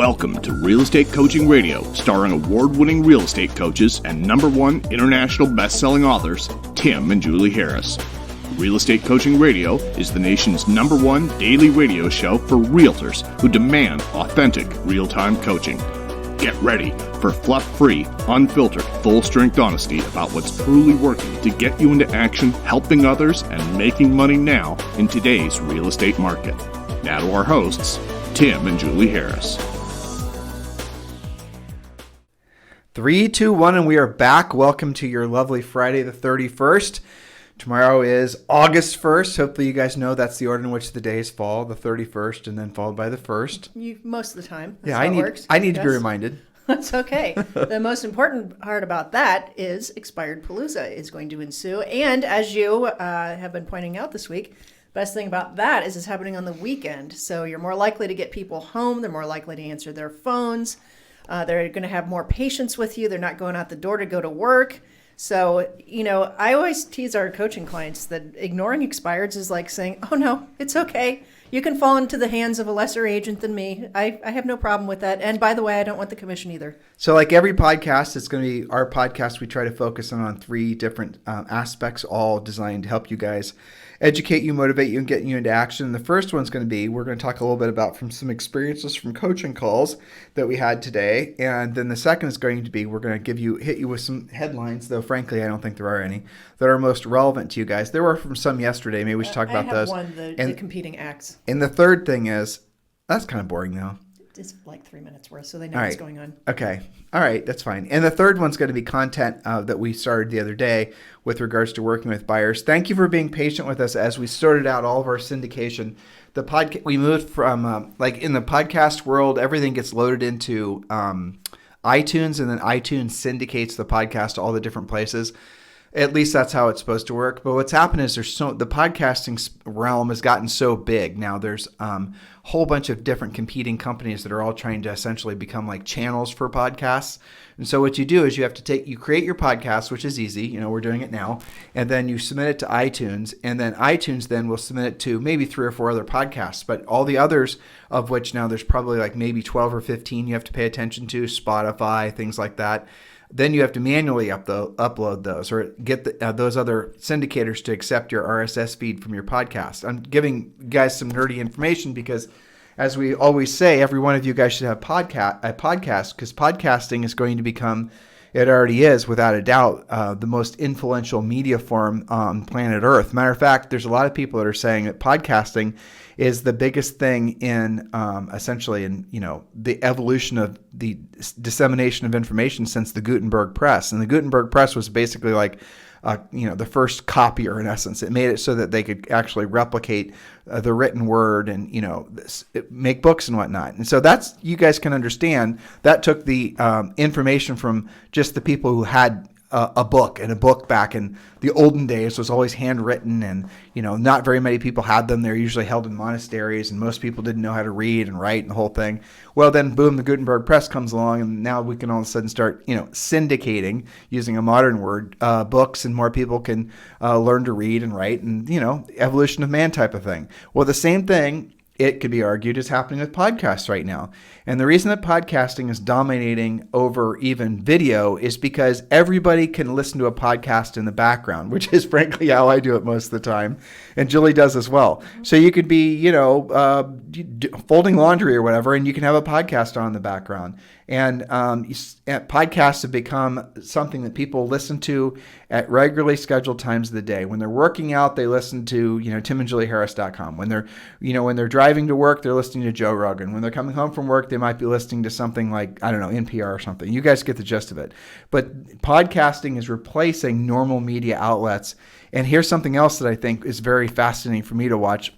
Welcome to Real Estate Coaching Radio, starring award-winning real estate coaches and #1 international best-selling authors, Tim and Julie Harris. Real Estate Coaching Radio is the nation's #1 daily radio show for realtors who demand authentic, real-time coaching. Get ready for fluff-free, unfiltered, full-strength honesty about what's truly working to get you into action, helping others, and making money now in today's real estate market. Now to our hosts, Tim and Julie Harris. 3, 2, 1, and we are back. Welcome to your lovely Friday the 31st. Tomorrow is August 1st. Hopefully you guys know that's the order in which the days fall, the 31st and then followed by the 1st. Most of the time. That's how it works. I need to be reminded. That's okay. The most important part about that is Expired Palooza is going to ensue. And as you have been pointing out this week, best thing about that is it's happening on the weekend. So you're more likely to get people home. They're more likely to answer their phones. They're going to have more patience with you. They're not going out the door to go to work. So, I always tease our coaching clients that ignoring expireds is like saying, oh no, it's okay. You can fall into the hands of a lesser agent than me. I have no problem with that. And by the way, I don't want the commission either. So like every podcast, it's going to be our podcast. We try to focus on 3 different aspects, all designed to help you guys educate you, motivate you, and get you into action. The first one's going to be, we're going to talk a little bit about from some experiences from coaching calls that we had today. And then the second is going to be, we're going to hit you with some headlines, though frankly, I don't think there are any, that are most relevant to you guys. There were from some yesterday. Maybe we should talk about those. I have one, the competing acts. And the third thing is, that's kind of boring though. It's like 3 minutes worth, so they know what's going on. Okay. All right. That's fine. And the third one's going to be content that we started the other day with regards to working with buyers. Thank you for being patient with us as we sorted out all of our syndication. The podcast we moved from like in the podcast world, everything gets loaded into iTunes, and then iTunes syndicates the podcast to all the different places. At least that's how it's supposed to work. But what's happened is the podcasting realm has gotten so big. Now there's a whole bunch of different competing companies that are all trying to essentially become like channels for podcasts. And so what you do is you create your podcast, which is easy. We're doing it now. And then you submit it to iTunes. And then iTunes then will submit it to maybe 3 or 4 other podcasts. But all the others, of which now there's probably like maybe 12 or 15 you have to pay attention to, Spotify, things like that. Then you have to manually upload those or get those other syndicators to accept your RSS feed from your podcast. I'm giving you guys some nerdy information because, as we always say, every one of you guys should have a podcast because podcasting is going to become, it already is without a doubt, the most influential media form on planet Earth. Matter of fact, there's a lot of people that are saying that podcasting is the biggest thing in essentially in the evolution of the dissemination of information since the Gutenberg press. And the Gutenberg press was basically like the first copier in essence. It made it so that they could actually replicate the written word and make books and whatnot. And so that's, you guys can understand, that took the information from just the people who had a book, and a book back in the olden days was always handwritten, and not very many people had them. They're usually held in monasteries, and most people didn't know how to read and write and the whole thing. Well, then boom, the Gutenberg press comes along, and now we can all of a sudden start syndicating, using a modern word, books, and more people can learn to read and write, and evolution of man type of thing. Well, the same thing, it could be argued, is happening with podcasts right now. And the reason that podcasting is dominating over even video is because everybody can listen to a podcast in the background, which is frankly how I do it most of the time. And Julie does as well. So you could be, folding laundry or whatever, and you can have a podcast on in the background. And podcasts have become something that people listen to at regularly scheduled times of the day. When they're working out, they listen to, timandjulieharris.com. When they're driving to work, they're listening to Joe Rogan. When they're coming home from work, they might be listening to something like, I don't know, NPR or something. You guys get the gist of it. But podcasting is replacing normal media outlets. And here's something else that I think is very fascinating for me to watch.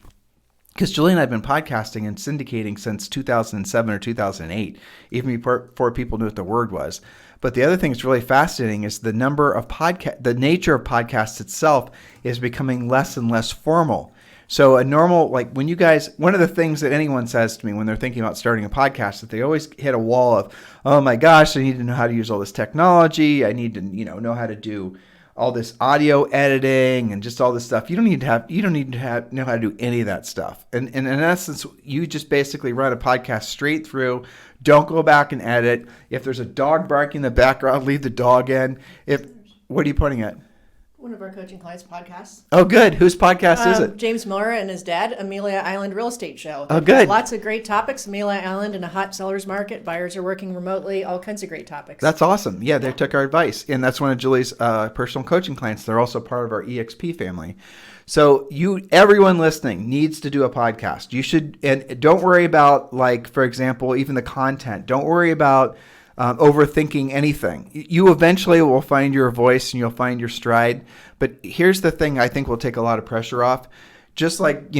Because Julie and I have been podcasting and syndicating since 2007 or 2008, even before people knew what the word was. But the other thing that's really fascinating is the nature of podcasts itself is becoming less and less formal. So a normal, like when you guys, one of the things that anyone says to me when they're thinking about starting a podcast, that they always hit a wall of, oh my gosh, I need to know how to use all this technology. I need to, know how to do all this audio editing and just all this stuff. You don't need to know how to do any of that stuff. And in essence, you just basically run a podcast straight through. Don't go back and edit. If there's a dog barking in the background, leave the dog in. What are you pointing at? One of our coaching clients' podcasts. Oh, good. Whose podcast is it? James Miller and his dad, Amelia Island Real Estate Show. Oh, good. Lots of great topics. Amelia Island in a hot seller's market. Buyers are working remotely. All kinds of great topics. That's awesome. Yeah, they took our advice. And that's one of Julie's personal coaching clients. They're also part of our EXP family. So everyone listening needs to do a podcast. You should, and don't worry about, like, for example, even the content. Don't worry about overthinking anything. You eventually will find your voice and you'll find your stride. But here's the thing I think will take a lot of pressure off. Just like,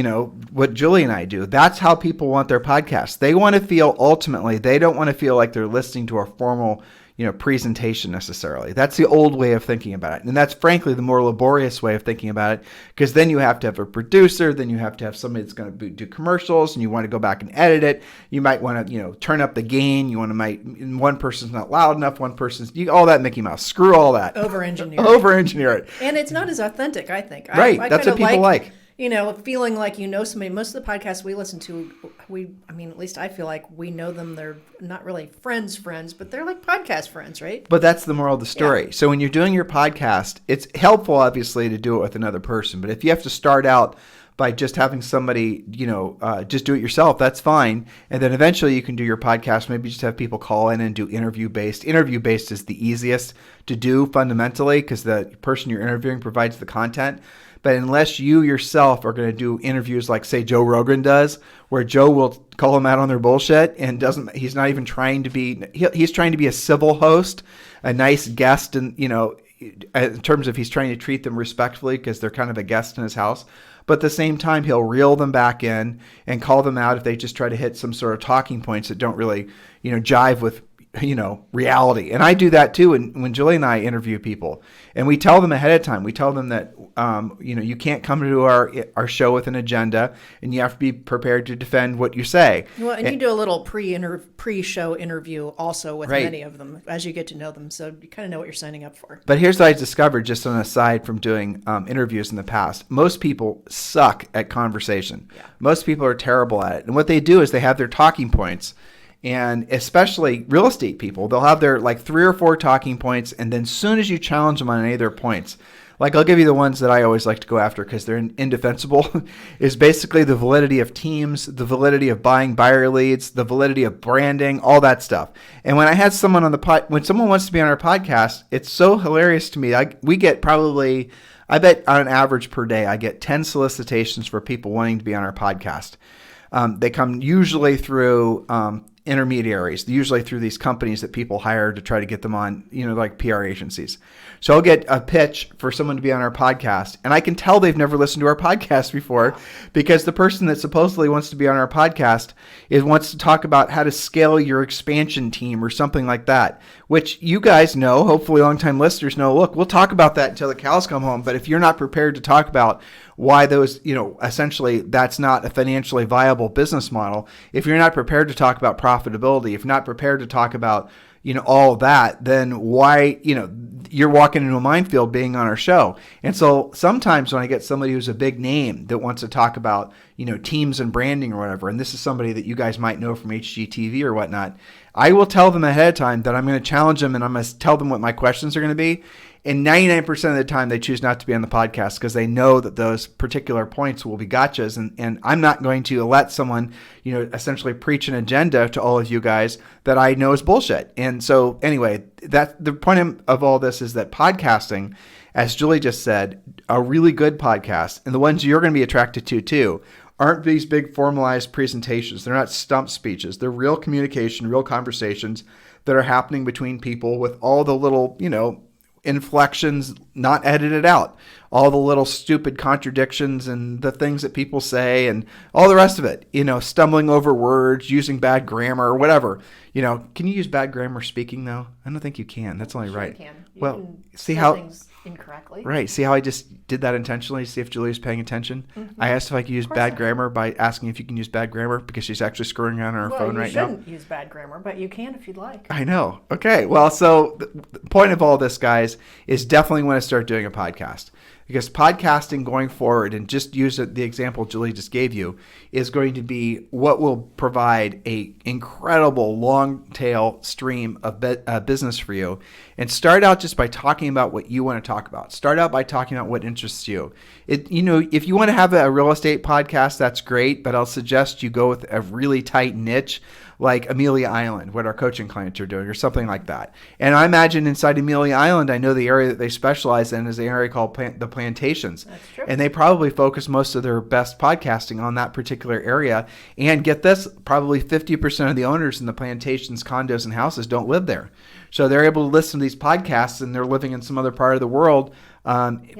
what Julie and I do. That's how people want their podcast. They want to feel, ultimately, they don't want to feel like they're listening to a formal presentation necessarily. That's the old way of thinking about it. And that's frankly the more laborious way of thinking about it, because then you have to have a producer, then you have to have somebody that's going to do commercials, and you want to go back and edit it. You might want to, turn up the gain. You want to one person's not loud enough, one person's, all that Mickey Mouse. Screw all that. Over-engineer it. And it's not as authentic, I think. Right. That's what people like. Feeling like somebody. Most of the podcasts we listen to, at least I feel like we know them. They're not really friends, but they're like podcast friends, right? But that's the moral of the story. Yeah. So when you're doing your podcast, it's helpful, obviously, to do it with another person. But if you have to start out by just having somebody, just do it yourself, that's fine. And then eventually you can do your podcast. Maybe just have people call in and do interview-based. Interview-based is the easiest to do fundamentally because the person you're interviewing provides the content. But unless you yourself are going to do interviews like, say, Joe Rogan does, where Joe will call them out on their bullshit and he's not even trying to be, he's trying to be a civil host, a nice guest, and, in terms of he's trying to treat them respectfully because they're kind of a guest in his house. But at the same time, he'll reel them back in and call them out if they just try to hit some sort of talking points that don't really, jive with, reality. And I do that too when Julie and I interview people. And we tell them ahead of time. We tell them that, you can't come to our show with an agenda, and you have to be prepared to defend what you say. Well, and you do a little pre-show interview also with many of them as you get to know them. So you kind of know what you're signing up for. But here's what I discovered just on a side from doing interviews in the past. Most people suck at conversation. Yeah. Most people are terrible at it. And what they do is they have their talking points. And especially real estate people, they'll have their 3 or 4 talking points, and then as soon as you challenge them on any of their points, I'll give you the ones that I always like to go after because they're indefensible, is basically the validity of teams, the validity of buying buyer leads, the validity of branding, all that stuff. And when I had someone on when someone wants to be on our podcast, it's so hilarious to me. We get probably, I bet on an average per day, I get 10 solicitations for people wanting to be on our podcast. They come usually through intermediaries, usually through these companies that people hire to try to get them on, like PR agencies. So I'll get a pitch for someone to be on our podcast, and I can tell they've never listened to our podcast before because the person that supposedly wants to be on our podcast wants to talk about how to scale your expansion team or something like that, which you guys know, hopefully longtime listeners know, look, we'll talk about that until the cows come home, but if you're not prepared to talk about why those, essentially that's not a financially viable business model, if you're not prepared to talk about profitability, if you're not prepared to talk about, all of that, then why, you're walking into a minefield being on our show. And so sometimes when I get somebody who's a big name that wants to talk about, teams and branding or whatever, and this is somebody that you guys might know from HGTV or whatnot, I will tell them ahead of time that I'm going to challenge them and I'm going to tell them what my questions are going to be. And 99% of the time, they choose not to be on the podcast because they know that those particular points will be gotchas. And I'm not going to let someone, essentially preach an agenda to all of you guys that I know is bullshit. And so anyway, the point of all this is that podcasting, as Julie just said, a really good podcast, and the ones you're going to be attracted to too, aren't these big formalized presentations. They're not stump speeches. They're real communication, real conversations that are happening between people with all the little, inflections not edited out, all the little stupid contradictions and the things that people say and all the rest of it, stumbling over words, using bad grammar or whatever. Can you use bad grammar speaking though? I don't think you can. That's only right. You can. Well, see how things incorrectly. Right. See how I just did that intentionally? See if Julie's paying attention? Mm-hmm. I asked if I could use bad grammar by asking if you can use bad grammar because she's actually screwing around on her phone right now. You shouldn't use bad grammar, but you can if you'd like. I know. Okay. Well, so the point of all this, guys, is definitely want to to start doing a podcast. Because podcasting going forward, and just use the example Julie just gave you, is going to be what will provide a incredible long tail stream of business for you. And start out just by talking about what you want to talk about. Start out by talking about what interests you. If you want to have a real estate podcast, that's great, but I'll suggest you go with a really tight niche like Amelia Island, what our coaching clients are doing, or something like that. And I imagine inside Amelia Island, I know the area that they specialize in is the area called the Plantations. That's true. And they probably focus most of their best podcasting on that particular area. And get this, probably 50% of the owners in the Plantations, condos, and houses don't live there. So they're able to listen to these podcasts, and they're living in some other part of the world,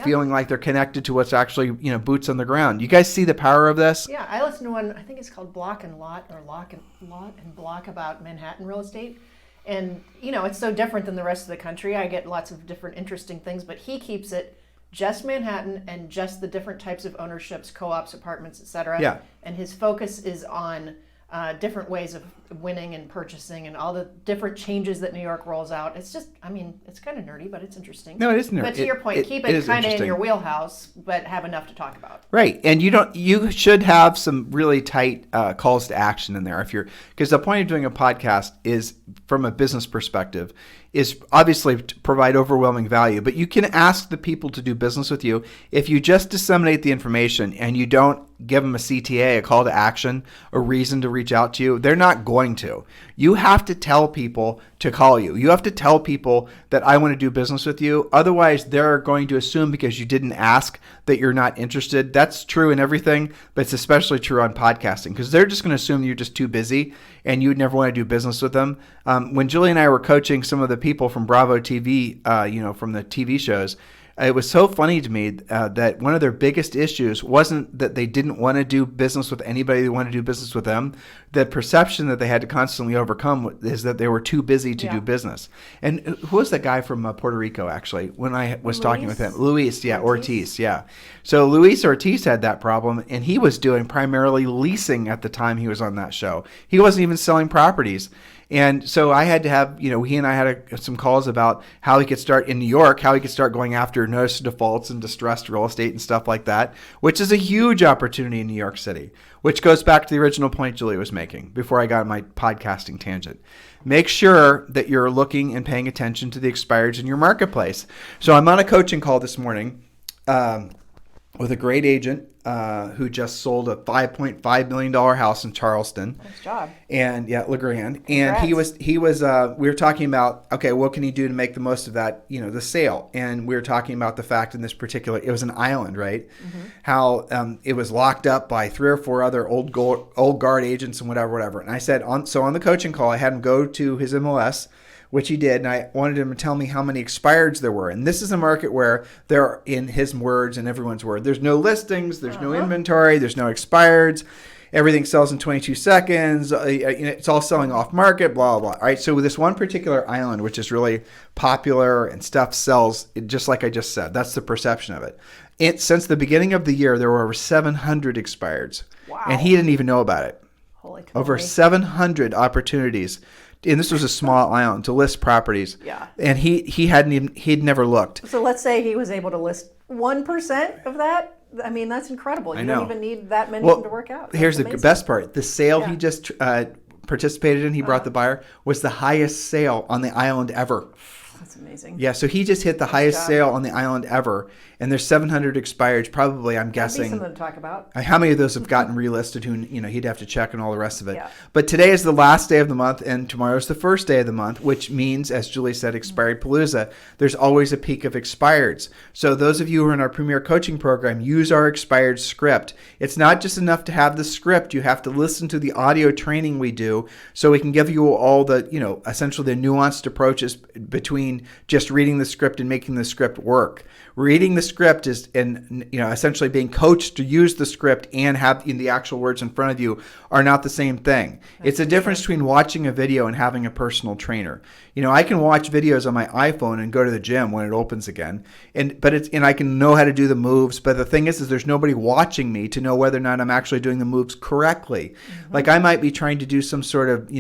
feeling like they're connected to what's actually, boots on the ground. You guys see the power of this? Yeah, I listened to one, I think it's called Block and Lot, or Lock and Block, about Manhattan real estate. And, it's so different than the rest of the country. I get lots of different interesting things, but he keeps it just Manhattan and just the different types of ownerships, co-ops, apartments, etc. Yeah. And his focus is on different ways of winning and purchasing and all the different changes that New York rolls out. It's just, it's kind of nerdy, but it's interesting. No, it is nerdy. But to your point, keep it kind of in your wheelhouse, but have enough to talk about. Right. And you should have some really tight calls to action in there because the point of doing a podcast is, from a business perspective, is obviously to provide overwhelming value, but you can ask the people to do business with you. If you just disseminate the information and you don't give them a CTA, a call to action, a reason to reach out to you, they're not going to. You have to tell people to call you. You have to tell people that I want to do business with you. Otherwise, they're going to assume because you didn't ask that you're not interested. That's true in everything, but it's especially true on podcasting, because they're just going to assume you're just too busy and you'd never want to do business with them. When Julie and I were coaching some of the people from Bravo TV, from the TV shows, it was so funny to me that one of their biggest issues wasn't that they didn't want to do business with anybody. They wanted to do business with them. The perception that they had to constantly overcome is that they were too busy to do business. And who was that guy from Puerto Rico, actually, when I was talking with him? Luis, Ortiz, yeah. So Luis Ortiz had that problem, and he was doing primarily leasing at the time he was on that show. He wasn't even selling properties. And so I had to have, he and I had some calls about how he could start in New York, how he could start going after notice of defaults and distressed real estate and stuff like that, which is a huge opportunity in New York City, which goes back to the original point Julie was making before I got on my podcasting tangent. Make sure that you're looking and paying attention to the expireds in your marketplace. So I'm on a coaching call this morning with a great agent who just sold a $5.5 million house in Charleston. Nice job. And LeGrand. And Congrats. he was we were talking about, okay, what can he do to make the most of that, the sale? And we were talking about the fact in this particular, it was an island, right? Mm-hmm. How it was locked up by 3 or 4 other old guard agents and whatever. And I said, on the coaching call, I had him go to his MLS, which he did, and I wanted him to tell me how many expireds there were. And this is a market where there are, in his words and everyone's word, there's no listings, there's no inventory, there's no expireds, everything sells in 22 seconds, it's all selling off market, blah, blah, blah. All right, so with this one particular island, which is really popular and stuff sells, just like I just said, that's the perception of it. Since the beginning of the year, there were over 700 expireds. Wow. And he didn't even know about it. Holy cow. Over 700 opportunities. And this was a small island to list properties. Yeah. And he'd never looked. So let's say he was able to list 1% of that. I mean, that's incredible. You don't even need that many to work out. Here's the best part. The sale he just participated in, he brought the buyer, was the highest sale on the island ever. That's amazing. Yeah, so he just hit the highest sale on the island ever. And there's 700 expireds, probably, I'm guessing. That'd be something to talk about. How many of those have gotten relisted? He'd have to check and all the rest of it. Yeah. But today is the last day of the month, and tomorrow's the first day of the month, which means, as Julie said, Expired Palooza. There's always a peak of expireds. So those of you who are in our Premier Coaching Program, use our expired script. It's not just enough to have the script. You have to listen to the audio training we do, so we can give you all the, essentially the nuanced approaches between just reading the script and making the script work. Reading the script is, essentially being coached to use the script and have the actual words in front of you are not the same thing. It's a difference between watching a video and having a personal trainer. I can watch videos on my iPhone and go to the gym when it opens again, and I can know how to do the moves. But the thing is there's nobody watching me to know whether or not I'm actually doing the moves correctly. Mm-hmm. Like I might be trying to do some sort of,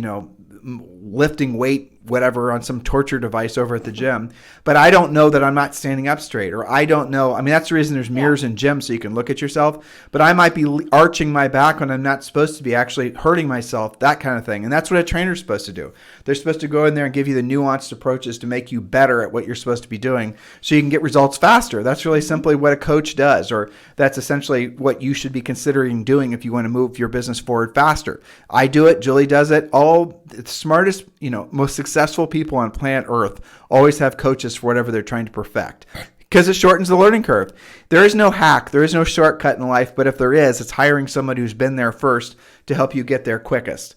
lifting weight, whatever, on some torture device over at the gym, but I don't know that I'm not standing up straight, or I don't know. I mean, that's the reason there's mirrors in gyms so you can look at yourself, but I might be arching my back when I'm not supposed to be, actually hurting myself, that kind of thing. And that's what a trainer's supposed to do. They're supposed to go in there and give you the nuanced approaches to make you better at what you're supposed to be doing so you can get results faster. That's really simply what a coach does, or that's essentially what you should be considering doing if you want to move your business forward faster. I do it. Julie does it. All the smartest, most successful people on planet Earth always have coaches for whatever they're trying to perfect, because it shortens the learning curve. There is no hack. There is no shortcut in life, but if there is, it's hiring someone who's been there first to help you get there quickest.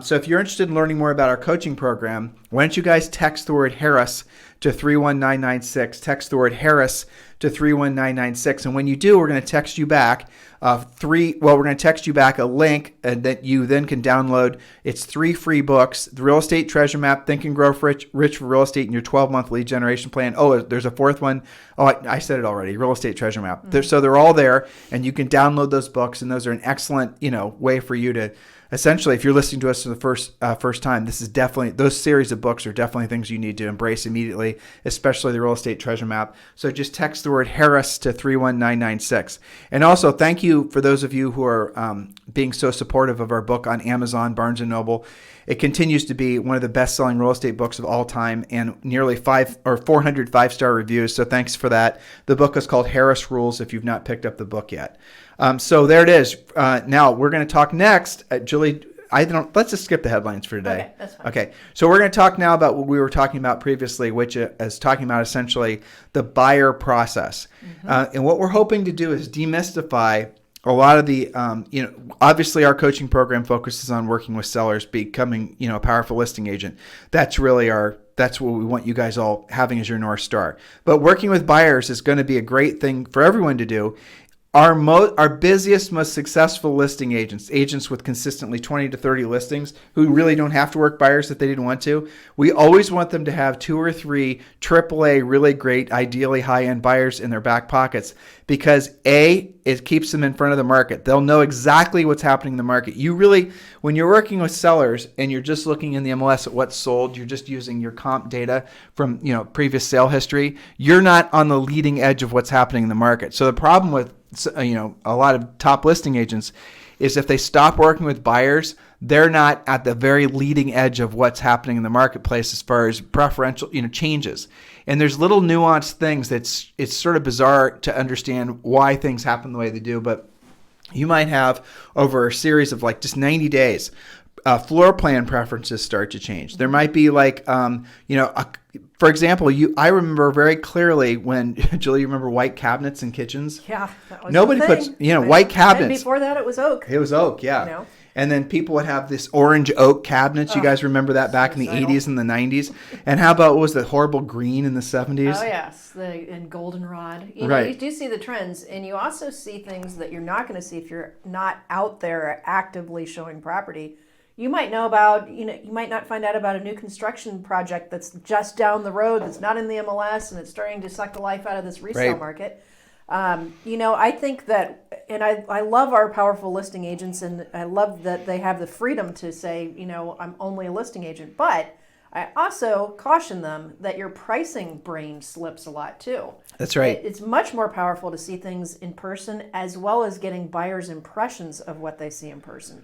So if you're interested in learning more about our coaching program, why don't you guys text the word Harris to 31996. Text the word Harris to 31996. And when you do, we're going to text you back we're going to text you back a link that you then can download. It's 3 free books: The Real Estate Treasure Map, Think and Grow Rich for Real Estate, and your 12-month lead generation plan. Oh, there's a fourth one. Oh, I said it already. Real Estate Treasure Map. So they're all there, and you can download those books, and those are an excellent, way for you to, essentially, if you're listening to us for the first time, this is definitely, those series of books are definitely things you need to embrace immediately, especially the Real Estate Treasure Map. So just text the word Harris to 31996. And also, thank you for those of you who are being so supportive of our book on Amazon, Barnes & Noble. It continues to be one of the best-selling real estate books of all time, and nearly 400 five-star reviews. So thanks for that. The book is called Harris Rules, if you've not picked up the book yet. So there it is. Now we're going to talk next. Julie, let's just skip the headlines for today. Okay, that's fine. Okay. So we're going to talk now about what we were talking about previously, which is talking about essentially the buyer process. And what we're hoping to do is demystify a lot of the, obviously our coaching program focuses on working with sellers, becoming, a powerful listing agent. That's really that's what we want you guys all having as your North Star. But working with buyers is going to be a great thing for everyone to do. Our busiest, most successful listing agents with consistently 20 to 30 listings who really don't have to work buyers if they didn't want to, we always want them to have 2 or 3 AAA, really great, ideally high-end buyers in their back pockets, because it keeps them in front of the market. They'll know exactly what's happening in the market. You really, when you're working with sellers and you're just looking in the MLS at what's sold, you're just using your comp data from previous sale history, you're not on the leading edge of what's happening in the market. So the problem with a lot of top listing agents is if they stop working with buyers, they're not at the very leading edge of what's happening in the marketplace as far as preferential changes. And there's little nuanced things it's sort of bizarre to understand why things happen the way they do, but you might have over a series of just 90 days, floor plan preferences start to change. There might be for example, I remember very clearly when, Julie, you remember white cabinets in kitchens? Yeah, that was Nobody the puts, thing. white cabinets. And before that, it was oak. It was oak, yeah. And then people would have this orange oak cabinets. You guys remember that back in the 80s and the 90s? And how about, what was the horrible green in the 70s? Oh, yes, and goldenrod. Right. You do see the trends, and you also see things that you're not going to see if you're not out there actively showing property. You might know about, you might not find out about a new construction project that's just down the road, that's not in the MLS, and it's starting to suck the life out of this resale market. I think that, and I love our powerful listing agents, and I love that they have the freedom to say, I'm only a listing agent. But I also caution them that your pricing brain slips a lot too. That's right. It's much more powerful to see things in person, as well as getting buyers' impressions of what they see in person.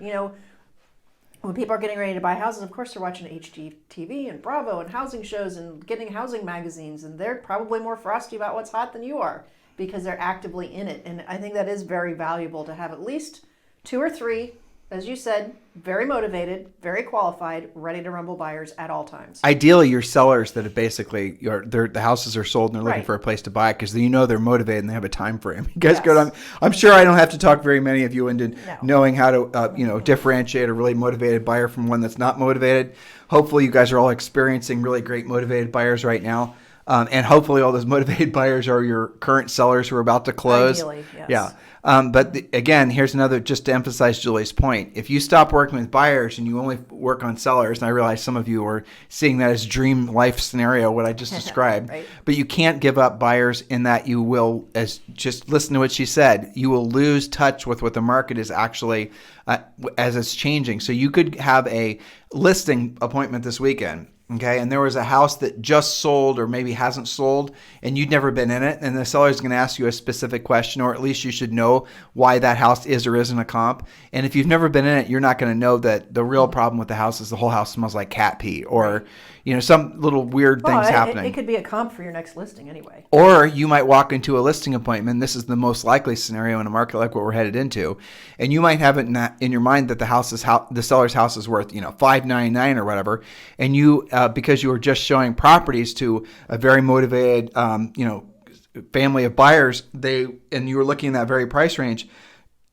When people are getting ready to buy houses, of course, they're watching HGTV and Bravo and housing shows and getting housing magazines, and they're probably more frosty about what's hot than you are because they're actively in it. And I think that is very valuable to have at least 2 or 3, as you said, very motivated, very qualified, ready to rumble buyers at all times. Ideally, your sellers that have basically, the houses are sold and they're looking for a place to buy because they're motivated and they have a time frame. You guys go. I'm sure I don't have to talk very many of you into knowing how to differentiate a really motivated buyer from one that's not motivated. Hopefully, you guys are all experiencing really great motivated buyers right now. And hopefully all those motivated buyers are your current sellers who are about to close. Ideally, yes. Yeah. Again, here's another, just to emphasize Julie's point. If you stop working with buyers and you only work on sellers, and I realize some of you are seeing that as dream life scenario, what I just described, Right. but you can't give up buyers in that you will, as just listen to what she said, you will lose touch with what the market is actually as it's changing. So you could have a listing appointment this weekend. Okay, and there was a house that just sold or maybe hasn't sold and you'd never been in it, and the seller is going to ask you a specific question, or at least you should know why that house is or isn't a comp. And if you've never been in it, you're not going to know that the real problem with the house is the whole house smells like cat pee, or some little weird things happening. It could be a comp for your next listing anyway. Or you might walk into a listing appointment. This is the most likely scenario in a market like what we're headed into, and you might have it in your mind that the seller's house is worth $599 or whatever, and you because you were just showing properties to a very motivated family of buyers, and you were looking in that very price range.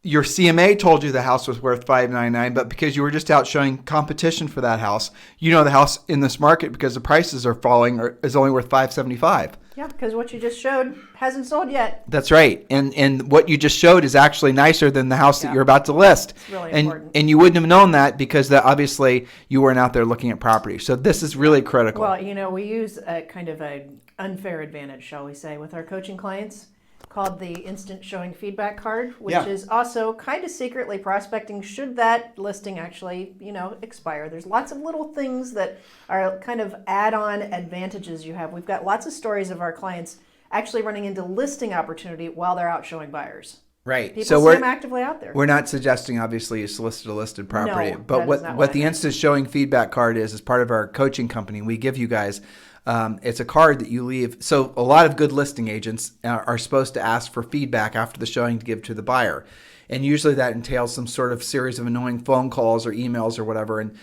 Your CMA told you the house was worth $599, but because you were just out showing competition for that house, the house in this market, because the prices are falling, is only worth $575. Yeah, because what you just showed hasn't sold yet. That's right. And what you just showed is actually nicer than the house that you're about to list. It's really important. And you wouldn't have known that because obviously you weren't out there looking at property. So this is really critical. Well, we use a kind of an unfair advantage, shall we say, with our coaching clients, called the instant showing feedback card, which is also kind of secretly prospecting should that listing actually, expire. There's lots of little things that are kind of add-on advantages you have. We've got lots of stories of our clients actually running into listing opportunity while they're out showing buyers. Right. People so see them actively out there. We're not suggesting, obviously, you solicit a listed property. No, but what the instant showing feedback card is part of our coaching company. We give you guys, it's a card that you leave. So a lot of good listing agents are supposed to ask for feedback after the showing to give to the buyer. And usually that entails some sort of series of annoying phone calls or emails or whatever. And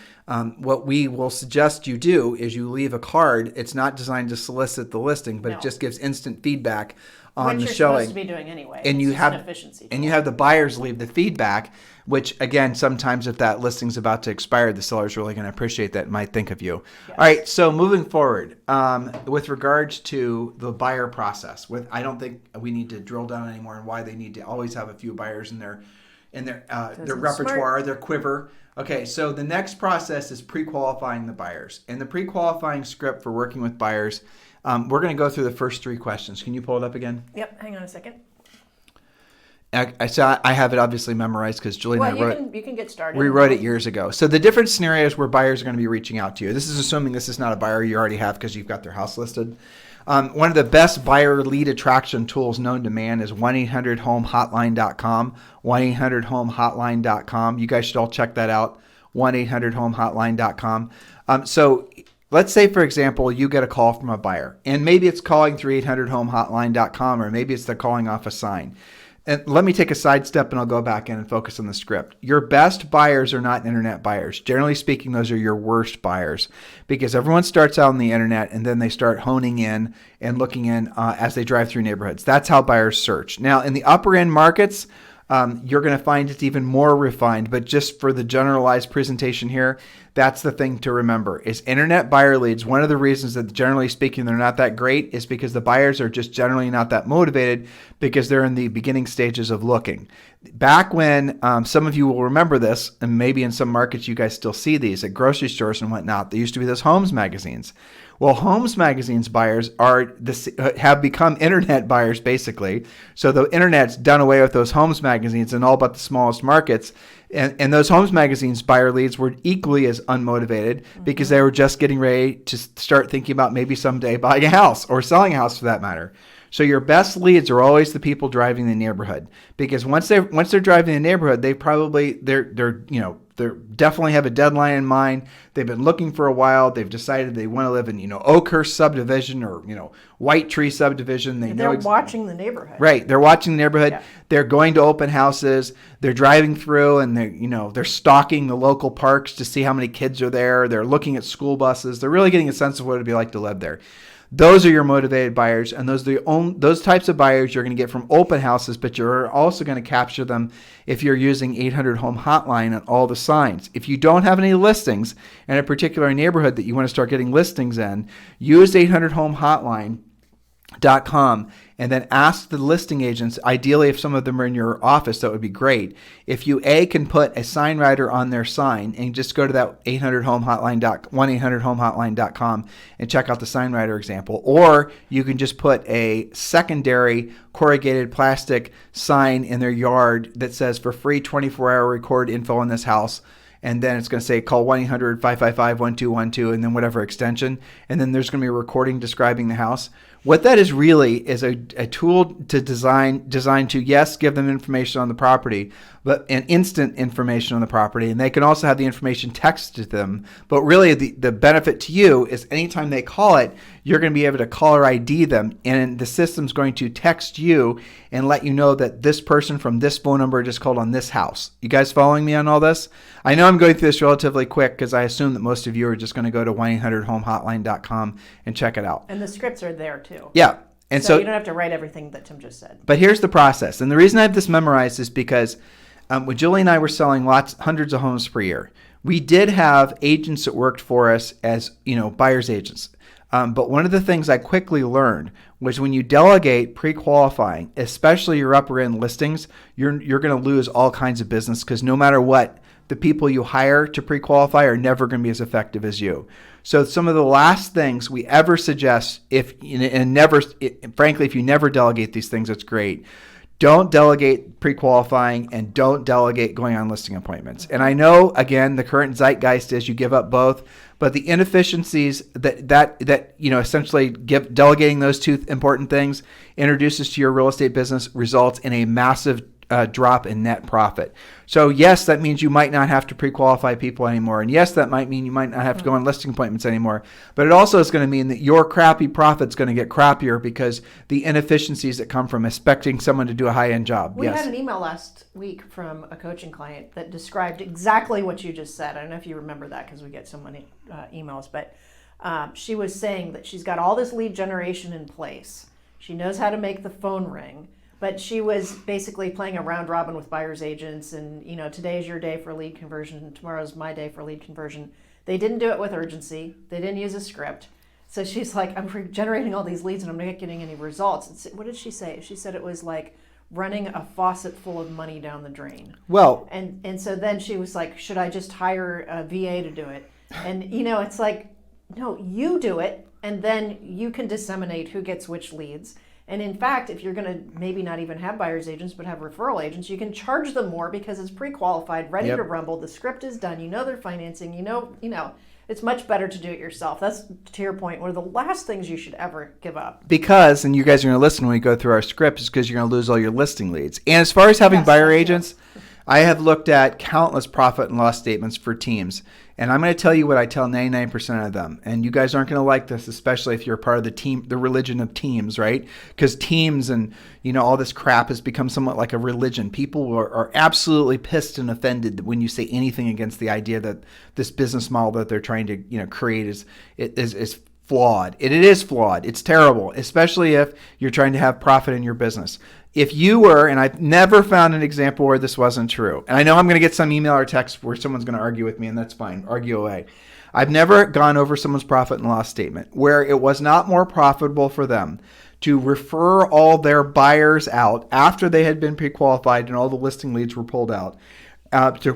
what we will suggest you do is you leave a card. It's not designed to solicit the listing, but it just gives instant feedback on the showing. Which you're supposed to be doing anyway. And you have the buyers leave the feedback, which again, sometimes if that listing's about to expire, the seller's really going to appreciate that and might think of you. Yes. All right, so moving forward, with regards to the buyer process, I don't think we need to drill down anymore on why they need to always have a few buyers in their repertoire, their quiver. Okay, so the next process is pre-qualifying the buyers. And the pre-qualifying script for working with buyers, we're going to go through the first three questions. Can you pull it up again? Yep, hang on a second. I have it obviously memorized because Julie and I wrote it. You can get started. We wrote it years ago. So the different scenarios where buyers are going to be reaching out to you. This is assuming this is not a buyer you already have because you've got their house listed. One of the best buyer lead attraction tools known to man is 1-800-HOME-HOTLINE.com. 1-800-HOME-HOTLINE.com. You guys should all check that out. 1-800-HOME-HOTLINE.com. So let's say, for example, you get a call from a buyer, and maybe it's calling through 800-HOME-HOTLINE.com, or maybe it's they're calling off a sign. And let me take a sidestep and I'll go back in and focus on the script. Your best buyers are not internet buyers. Generally speaking, those are your worst buyers because everyone starts out on the internet and then they start honing in and looking in as they drive through neighborhoods. That's how buyers search. Now, in the upper end markets, you're going to find it even more refined, but just for the generalized presentation here, that's the thing to remember is internet buyer leads. One of the reasons that generally speaking, they're not that great is because the buyers are just generally not that motivated because they're in the beginning stages of looking. Back when some of you will remember this, and maybe in some markets you guys still see these at grocery stores and whatnot, there used to be those Homes magazines. Well, Homes magazines buyers have become internet buyers basically. So the internet's done away with those Homes magazines in all but the smallest markets. And those Homes magazines buyer leads were equally as unmotivated because they were just getting ready to start thinking about maybe someday buying a house or selling a house for that matter. So your best leads are always the people driving the neighborhood because once they're driving the neighborhood, they're definitely have a deadline in mind. They've been looking for a while. They've decided they want to live in Oakhurst subdivision or White Tree subdivision. They're watching the neighborhood. Right, they're watching the neighborhood. Yeah. They're going to open houses. They're driving through and they're stalking the local parks to see how many kids are there. They're looking at school buses. They're really getting a sense of what it'd be like to live there. Those are your motivated buyers, and those types of buyers you're going to get from open houses, but you're also going to capture them if you're using 800 Home Hotline and all the signs. If you don't have any listings in a particular neighborhood that you want to start getting listings in, use 800HomeHotline.com and then ask the listing agents, ideally if some of them are in your office, that would be great. If you can put a sign writer on their sign and just go to that 1-800-HOME-HOTLINE.com and check out the sign writer example, or you can just put a secondary corrugated plastic sign in their yard that says for free 24-hour record info in this house. And then it's going to say call 1-800-555-1212 and then whatever extension. And then there's going to be a recording describing the house. What that is really is a tool to designed to, yes, give them information on the property, but an instant information on the property. And they can also have the information texted to them. But really the benefit to you is anytime they call it, you're going to be able to caller ID them. And the system's going to text you and let you know that this person from this phone number just called on this house. You guys following me on all this? I know I'm going through this relatively quick because I assume that most of you are just going to go to 1-800-HOME-HOTLINE.com and check it out. And the scripts are there too. Yeah. And so you don't have to write everything that Tim just said. But here's the process. And the reason I have this memorized is because when Julie and I were selling hundreds of homes per year, we did have agents that worked for us as, buyer's agents. But one of the things I quickly learned was when you delegate pre-qualifying, especially your upper end listings, you're going to lose all kinds of business because no matter what, the people you hire to pre-qualify are never going to be as effective as you. So some of the last things we ever suggest, frankly, if you never delegate these things, it's great. Don't delegate pre-qualifying and don't delegate going on listing appointments. And I know, again, the current zeitgeist is you give up both, but the inefficiencies that essentially delegating those two important things introduces to your real estate business results in a massive drop in net profit. So yes, that means you might not have to pre-qualify people anymore. And yes, that might mean you might not have to go on listing appointments anymore. But it also is going to mean that your crappy profit's going to get crappier because the inefficiencies that come from expecting someone to do a high-end job. We had an email last week from a coaching client that described exactly what you just said. I don't know if you remember that because we get so many emails, but she was saying that she's got all this lead generation in place. She knows how to make the phone ring. But she was basically playing a round robin with buyer's agents and, today's your day for lead conversion, tomorrow's my day for lead conversion. They didn't do it with urgency. They didn't use a script. So she's like, I'm generating all these leads and I'm not getting any results. What did she say? She said it was like running a faucet full of money down the drain. Well, and so then she was like, should I just hire a VA to do it? And, it's like, no, you do it and then you can disseminate who gets which leads. And in fact, if you're going to maybe not even have buyer's agents, but have referral agents, you can charge them more because it's pre-qualified, ready to rumble. The script is done. They're financing. It's much better to do it yourself. That's, to your point, one of the last things you should ever give up. Because, and you guys are going to listen when we go through our script, is because you're going to lose all your listing leads. And as far as having buyer agents, I have looked at countless profit and loss statements for teams. And I'm going to tell you what I tell 99% of them. And you guys aren't going to like this, especially if you're part of the team, the religion of teams, right? Because teams and, all this crap has become somewhat like a religion. People are absolutely pissed and offended when you say anything against the idea that this business model that they're trying to, create is flawed. It is flawed. It's terrible, especially if you're trying to have profit in your business. If you were, and I've never found an example where this wasn't true, and I know I'm going to get some email or text where someone's going to argue with me, and that's fine. Argue away. I've never gone over someone's profit and loss statement where it was not more profitable for them to refer all their buyers out after they had been pre-qualified and all the listing leads were pulled out, to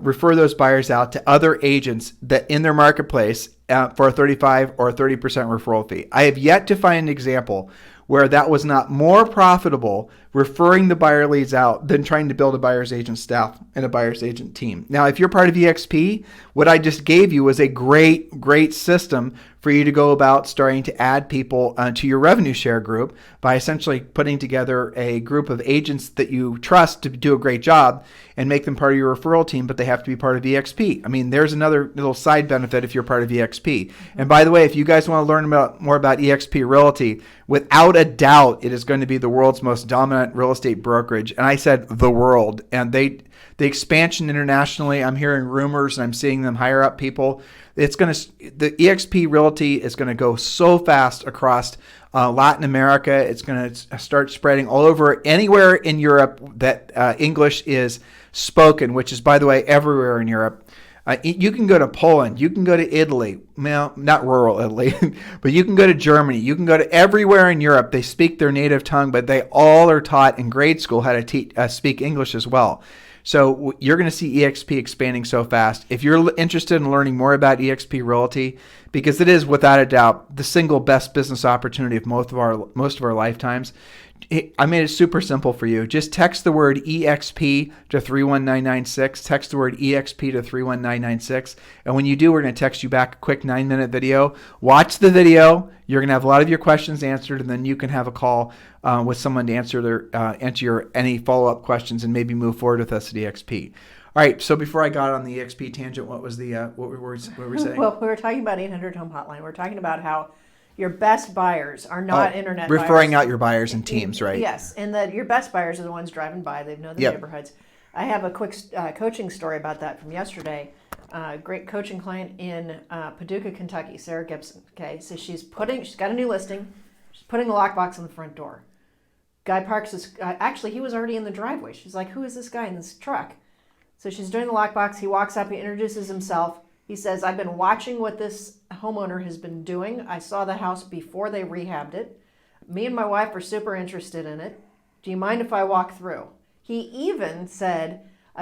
refer those buyers out to other agents that in their marketplace for a 35 or 30% referral fee. I have yet to find an example where that was not more profitable referring the buyer leads out than trying to build a buyer's agent staff and a buyer's agent team. Now, if you're part of EXP, what I just gave you was a great system for you to go about starting to add people to your revenue share group by essentially putting together a group of agents that you trust to do a great job and make them part of your referral team, but they have to be part of EXP. I mean, there's another little side benefit if you're part of EXP. And by the way, if you guys want to learn more about EXP Realty, without a doubt, it is going to be the world's most dominant real estate brokerage. And I said the world. And the expansion internationally, I'm hearing rumors and I'm seeing them hire up people. The EXP Realty is going to go so fast across Latin America. It's going to start spreading all over anywhere in Europe that English is spoken, which is, by the way, everywhere in Europe. You can go to Poland, you can go to Italy, well, not rural Italy, but you can go to Germany, you can go to everywhere in Europe. They speak their native tongue, but they all are taught in grade school how to speak English as well. So you're going to see EXP expanding so fast. If you're interested in learning more about EXP Realty, because it is without a doubt the single best business opportunity of most of our lifetimes, I made it super simple for you. Just text the word EXP to 31996. Text the word EXP to 31996. And when you do, we're going to text you back a quick 9-minute video. Watch the video. You're going to have a lot of your questions answered, and then you can have a call with someone to answer your any follow-up questions and maybe move forward with us at EXP. All right. So before I got on the EXP tangent, what was the what were we saying? Well, we were talking about 800 Home Hotline. We're talking about how your best buyers are not internet buyers. Referring out your buyers and teams, right? Yes, and that your best buyers are the ones driving by. They know the neighborhoods. I have a quick coaching story about that from yesterday. Great coaching client in Paducah, Kentucky, Sarah Gibson. Okay, so she's got a new listing. She's putting a lockbox on the front door. Guy parks his. Actually, he was already in the driveway. She's like, "Who is this guy in this truck?" So she's doing the lockbox. He walks up. He introduces himself. He says, "I've been watching what this homeowner has been doing. I saw the house before they rehabbed it. Me and my wife are super interested in it. Do you mind if I walk through?" He even said,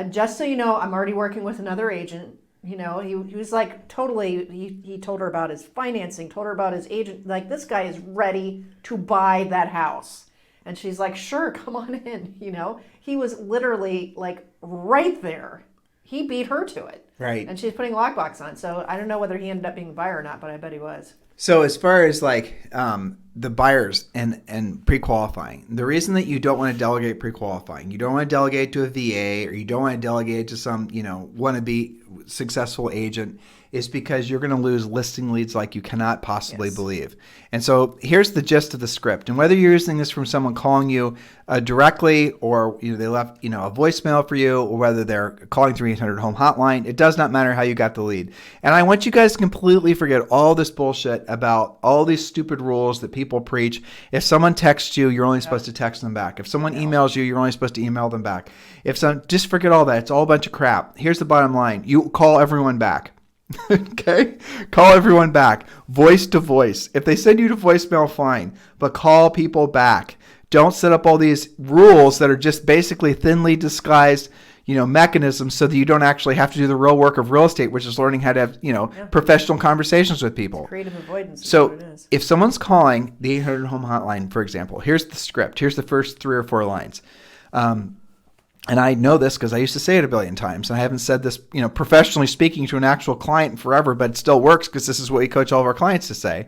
"Just so you know, I'm already working with another agent." You know, he was like totally, he told her about his financing, told her about his agent. Like, this guy is ready to buy that house. And she's like, "Sure, come on in." You know, he was literally like right there. He beat her to it. Right. And she's putting a lockbox on. So I don't know whether he ended up being a buyer or not, but I bet he was. So as far as like the buyers and pre-qualifying, the reason that you don't want to delegate pre-qualifying, you don't want to delegate to a VA, or you don't want to delegate to some, wannabe successful agent, is because you're going to lose listing leads like you cannot possibly believe. And so here's the gist of the script. And whether you're using this from someone calling you directly, or they left a voicemail for you, or whether they're calling 800 Home Hotline, it does not matter how you got the lead. And I want you guys to completely forget all this bullshit about all these stupid rules that people preach. If someone texts you, you're only supposed to text them back. If someone emails you, you're only supposed to email them back. Just forget all that. It's all a bunch of crap. Here's the bottom line. You call everyone back. Okay? Call everyone back. Voice to voice. If they send you to voicemail, fine. But call people back. Don't set up all these rules that are just basically thinly disguised, mechanisms so that you don't actually have to do the real work of real estate, which is learning how to have, professional conversations with people. Creative avoidance. So if someone's calling the 800 Home Hotline, for example, here's the script. Here's the first 3 or 4 lines. And I know this because I used to say it a billion times. And I haven't said this, professionally speaking to an actual client forever, but it still works because this is what we coach all of our clients to say.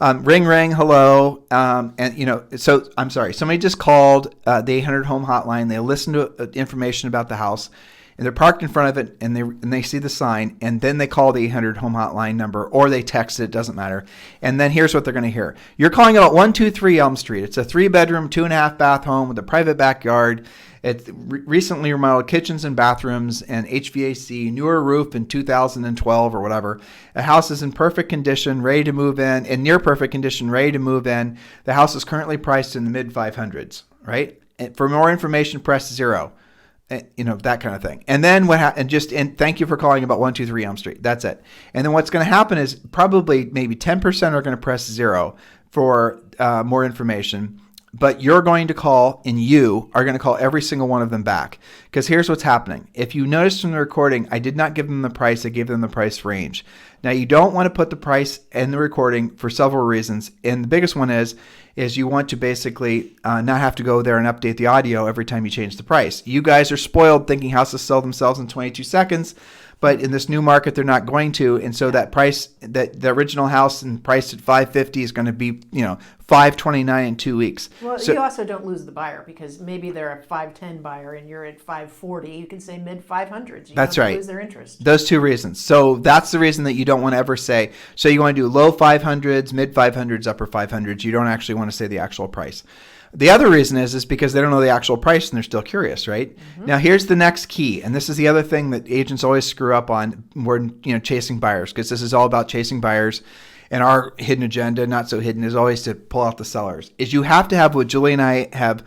Ring, ring, hello. So I'm sorry. Somebody just called the 800 Home Hotline. They listened to information about the house, and they're parked in front of it, and they see the sign, and then they call the 800 Home Hotline number, or they text it. It doesn't matter. And then here's what they're going to hear. You're calling about 123 Elm Street. It's a 3-bedroom, 2.5 bath home with a private backyard. It's recently remodeled kitchens and bathrooms and HVAC, newer roof in 2012 or whatever. The house is in perfect condition, ready to move in near perfect condition, ready to move in. The house is currently priced in the mid 500s, right? And for more information, press 0. That kind of thing. And then and thank you for calling about 123 Elm Street. That's it. And then what's going to happen is probably maybe 10% are going to press 0 for more information. But you're going to call, and you are going to call every single one of them back. Because here's what's happening. If you noticed from the recording, I did not give them the price. I gave them the price range. Now, you don't want to put the price in the recording for several reasons. And the biggest one is you want to basically not have to go there and update the audio every time you change the price. You guys are spoiled thinking houses sell themselves in 22 seconds. But in this new market, they're not going to. And so that price, that the original house and priced at $550 is going to be, $529 in 2 weeks. Well, so, you also don't lose the buyer because maybe they're a $510 buyer and you're at $540. You can say mid 500s. That's right. Lose their interest. Those 2 reasons. So that's the reason that you don't want to ever say. So you want to do low 500s, mid 500s, upper 500s. You don't actually want to say the actual price. The other reason is because they don't know the actual price and they're still curious, right? Mm-hmm. Now, here's the next key, and this is the other thing that agents always screw up on when chasing buyers, because this is all about chasing buyers. and our hidden agenda, not so hidden, is always to pull out the sellers, is you have to have what Julie and I have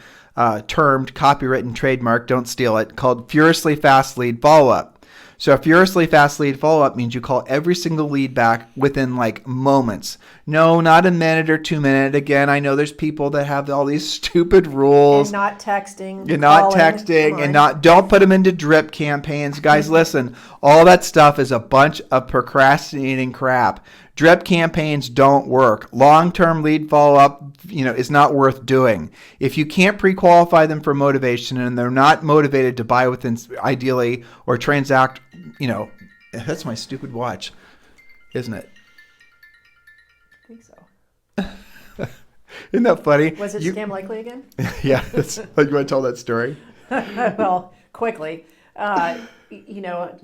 termed, copywritten, trademark, don't steal it, called furiously fast lead follow-up. So a furiously fast lead follow-up means you call every single lead back within like moments. No, not a minute or 2 minutes. Again, I know there's people that have all these stupid rules. And not texting. You're not texting and don't put them into drip campaigns. Guys, listen, all that stuff is a bunch of procrastinating crap. Drip campaigns don't work. Long-term lead follow-up, is not worth doing. If you can't pre-qualify them for motivation and they're not motivated to buy within, ideally, or transact, that's my stupid watch, isn't it? I think so. Isn't that funny? Was it Scam Likely again? Yeah. You want to tell that story? Well, quickly.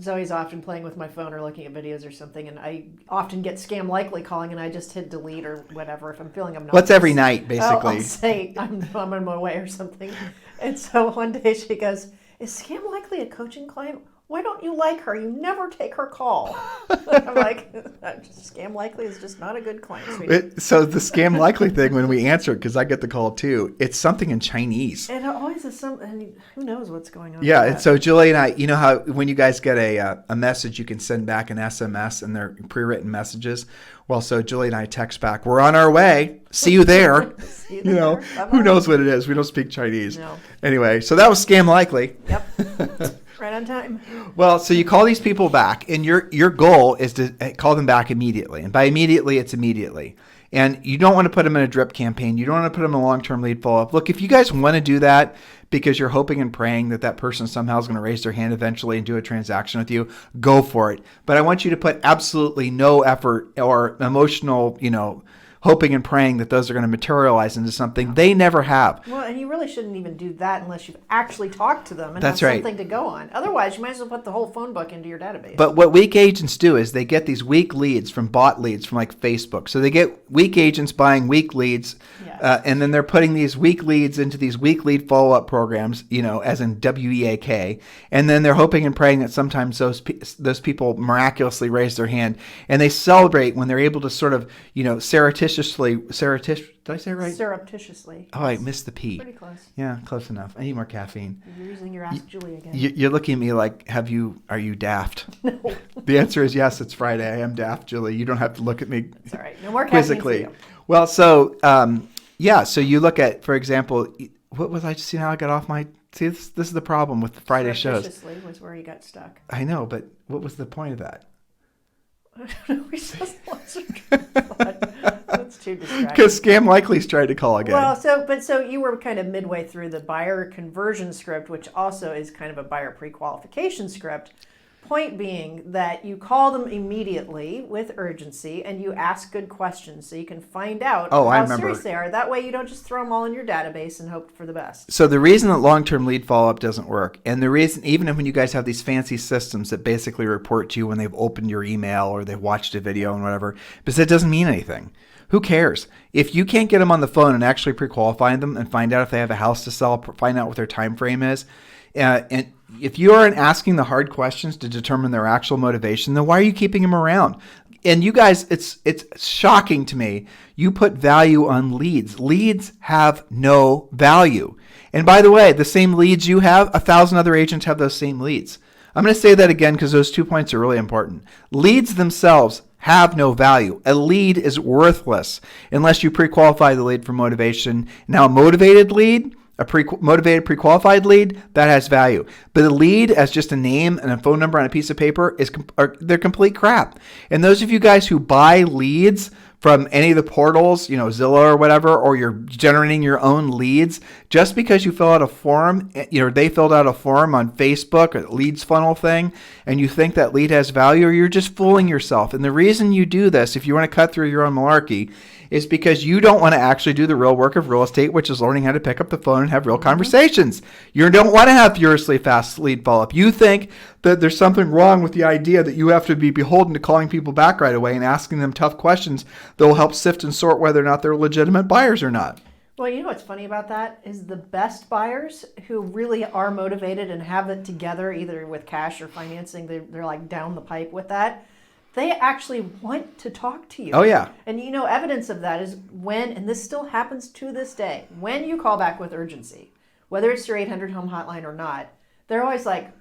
Zoe's often playing with my phone or looking at videos or something, and I often get Scam Likely calling, and I just hit delete or whatever if I'm feeling I'm not. What's every night, basically? I'll say I'm on my way or something. And so one day she goes, "Is Scam Likely a coaching client? Why don't you like her? You never take her call." I'm like, Scam Likely is just not a good client, sweetie. So the Scam Likely thing, when we answer it, because I get the call too, it's something in Chinese. And it always is who knows what's going on. Yeah, and so Julie and I, you know how when you guys get a message, you can send back an SMS and they're pre-written messages. Well, so Julie and I text back, "We're on our way. See you there." See you there. Who knows what it is? We don't speak Chinese. No. Anyway, so that was Scam Likely. Yep. Right on time. Well, so you call these people back, and your goal is to call them back immediately. And by immediately, it's immediately. And you don't want to put them in a drip campaign. You don't want to put them in a long-term lead follow-up. Look, if you guys want to do that because you're hoping and praying that person somehow is going to raise their hand eventually and do a transaction with you, go for it. But I want you to put absolutely no effort or emotional, hoping and praying that those are going to materialize into something. They never have. Well, and you really shouldn't even do that unless you've actually talked to them and That's have right. something to go on. Otherwise, you might as well put the whole phone book into your database. But what weak agents do is they get these weak leads from bot leads from like Facebook. So they get weak agents buying weak leads, Yes. and then they're putting these weak leads into these weak lead follow-up programs, as in WEAK. And then they're hoping and praying that sometimes those people miraculously raise their hand. And they celebrate when they're able to sort of, surreptitiously, did I say it right? Surreptitiously. Oh, I missed the P. Pretty close. Yeah, close enough. I need more caffeine. You're using your Ask Julie again. You're looking at me like, are you daft? No. The answer is yes, it's Friday. I am daft, Julie. You don't have to look at me It's all right. No more caffeine quizzically. for you. Well, so, so you look at, for example, what was I just seeing how I got off my, see, this is the problem with the Friday shows. Surreptitiously was where you got stuck. I know, but what was the point of that? I don't know. We just lost our train of thought. That's too distracting. Because Scam Likely's tried to call again. Well, so you were kind of midway through the buyer conversion script, which also is kind of a buyer pre-qualification script. Point being that you call them immediately with urgency and you ask good questions so you can find out how serious they are. That way you don't just throw them all in your database and hope for the best. So the reason that long-term lead follow-up doesn't work, and the reason, even when you guys have these fancy systems that basically report to you when they've opened your email or they've watched a video and whatever, because it doesn't mean anything. Who cares? If you can't get them on the phone and actually pre-qualify them and find out if they have a house to sell, find out what their time frame is, and if you aren't asking the hard questions to determine their actual motivation, then why are you keeping them around? And you guys, it's shocking to me. You put value on leads. Leads have no value. And by the way, the same leads you have, 1,000 other agents have those same leads. I'm going to say that again because those 2 points are really important. Leads themselves have no value. A lead is worthless unless you pre-qualify the lead for motivation. Now, a motivated lead, motivated pre-qualified lead, that has value. But a lead as just a name and a phone number on a piece of paper they're complete crap. And those of you guys who buy leads from any of the portals, Zillow or whatever, or you're generating your own leads, just because you fill out a form, they filled out a form on Facebook, a leads funnel thing, and you think that lead has value, or you're just fooling yourself. And the reason you do this, if you want to cut through your own malarkey, is because you don't want to actually do the real work of real estate, which is learning how to pick up the phone and have real conversations. You don't want to have furiously fast lead follow-up. You think that there's something wrong with the idea that you have to be beholden to calling people back right away and asking them tough questions that will help sift and sort whether or not they're legitimate buyers or not. Well, you know what's funny about that is the best buyers who really are motivated and have it together, either with cash or financing, they're like down the pipe with that. they actually want to talk to you. Oh, yeah. And evidence of that is when, and this still happens to this day, when you call back with urgency, whether it's your 800 home hotline or not, they're always like,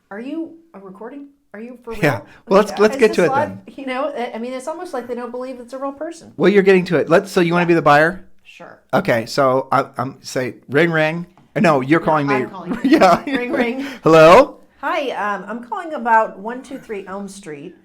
are you a recording? Are you for real? Yeah. Well, let's get to it then. It's almost like they don't believe it's a real person. Well, you're getting to it. So you want to be the buyer? Sure. Okay. So I'm say ring ring. No, you're calling me. I'm calling you. Yeah. Ring ring. Hello? Hi. I'm calling about 123 Elm Street.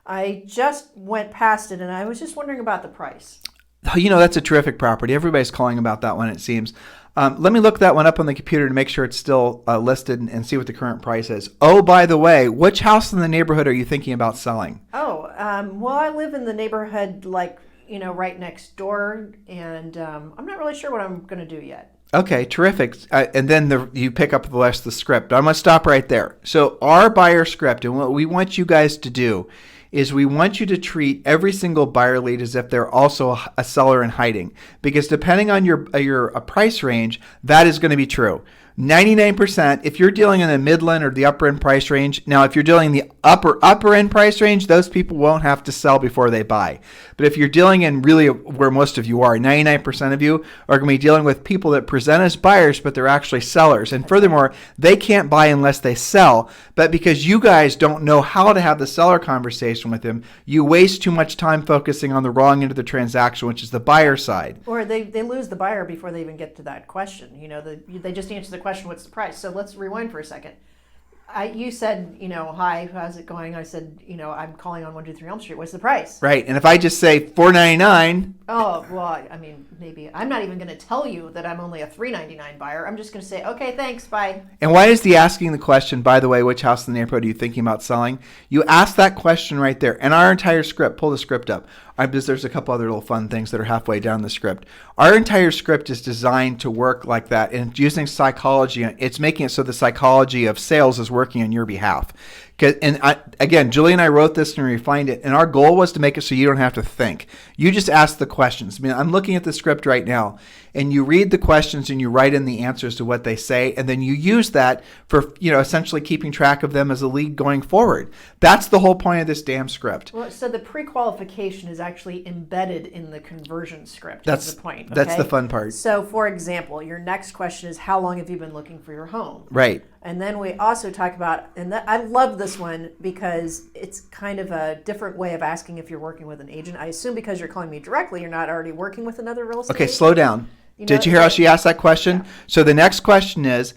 I just went past it, and I was just wondering about the price. That's a terrific property. Everybody's calling about that one, it seems. Let me look that one up on the computer to make sure it's still listed and see what the current price is. Oh, by the way, which house in the neighborhood are you thinking about selling? Oh, well, I live in the neighborhood, right next door, and I'm not really sure what I'm going to do yet. Okay, terrific. And then you pick up the rest of the script. I'm going to stop right there. So our buyer script, and what we want you guys to do is we want you to treat every single buyer lead as if they're also a seller in hiding. Because depending on your price range, that is going to be true. 99%, if you're dealing in the midland or the upper end price range, now if you're dealing in the upper end price range, those people won't have to sell before they buy. But if you're dealing in really where most of you are, 99% of you are going to be dealing with people that present as buyers, but they're actually sellers. And furthermore, they can't buy unless they sell. But because you guys don't know how to have the seller conversation with them, you waste too much time focusing on the wrong end of the transaction, which is the buyer side. Or they lose the buyer before they even get to that question. They just answer the question, what's the price? So let's rewind for a second. You said, hi, how's it going? I said, I'm calling on 123 Elm Street. What's the price? Right. And if I just say $4.99. Oh, well, maybe I'm not even going to tell you that I'm only a $3.99 buyer. I'm just going to say, okay, thanks, bye. And why is the asking the question, by the way, which house in the neighborhood are you thinking about selling? You ask that question right there. And our entire script, pull the script up. There's a couple other little fun things that are halfway down the script. Our entire script is designed to work like that, and it's using psychology. It's making it so the psychology of sales is working on your behalf. Again, Julie and I wrote this and refined it, and our goal was to make it so you don't have to think. You just ask the questions. I'm looking at the script right now, and you read the questions and you write in the answers to what they say, and then you use that for essentially keeping track of them as a lead going forward. That's the whole point of this damn script. Well, so the pre-qualification is actually embedded in the conversion script. That's the point. Okay? That's the fun part. So, for example, your next question is, how long have you been looking for your home? Right. And then we also talk about, I love this one because it's kind of a different way of asking if you're working with an agent. I assume because you're calling me directly, you're not already working with another real estate agent? Slow down. Did you hear how she asked that question? Yeah. So the next question is,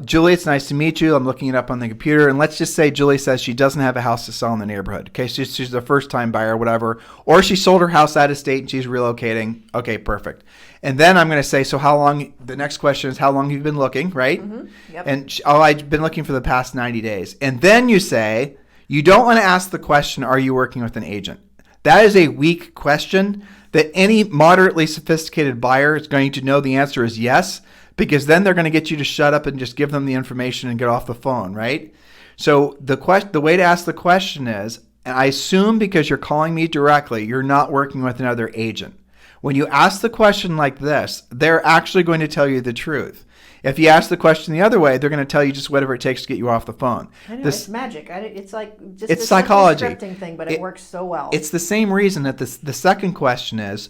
Julie, it's nice to meet you. I'm looking it up on the computer. And let's just say Julie says she doesn't have a house to sell in the neighborhood. Okay, she's a first-time buyer or whatever. Or she sold her house out of state and she's relocating. Okay, perfect. And then I'm going to say, so how long, the next question is, how long have you been looking, right? Mm-hmm. Yep. And I've been looking for the past 90 days. And then you say, you don't want to ask the question, are you working with an agent? That is a weak question that any moderately sophisticated buyer is going to know the answer is yes, because then they're going to get you to shut up and just give them the information and get off the phone, right? So the way to ask the question is, and I assume because you're calling me directly, you're not working with another agent. When you ask the question like this, they're actually going to tell you the truth. If you ask the question the other way, they're going to tell you just whatever it takes to get you off the phone. I know, it's magic. It's like just it's psychology. Scripting thing, but it works so well. It's the same reason that the second question is,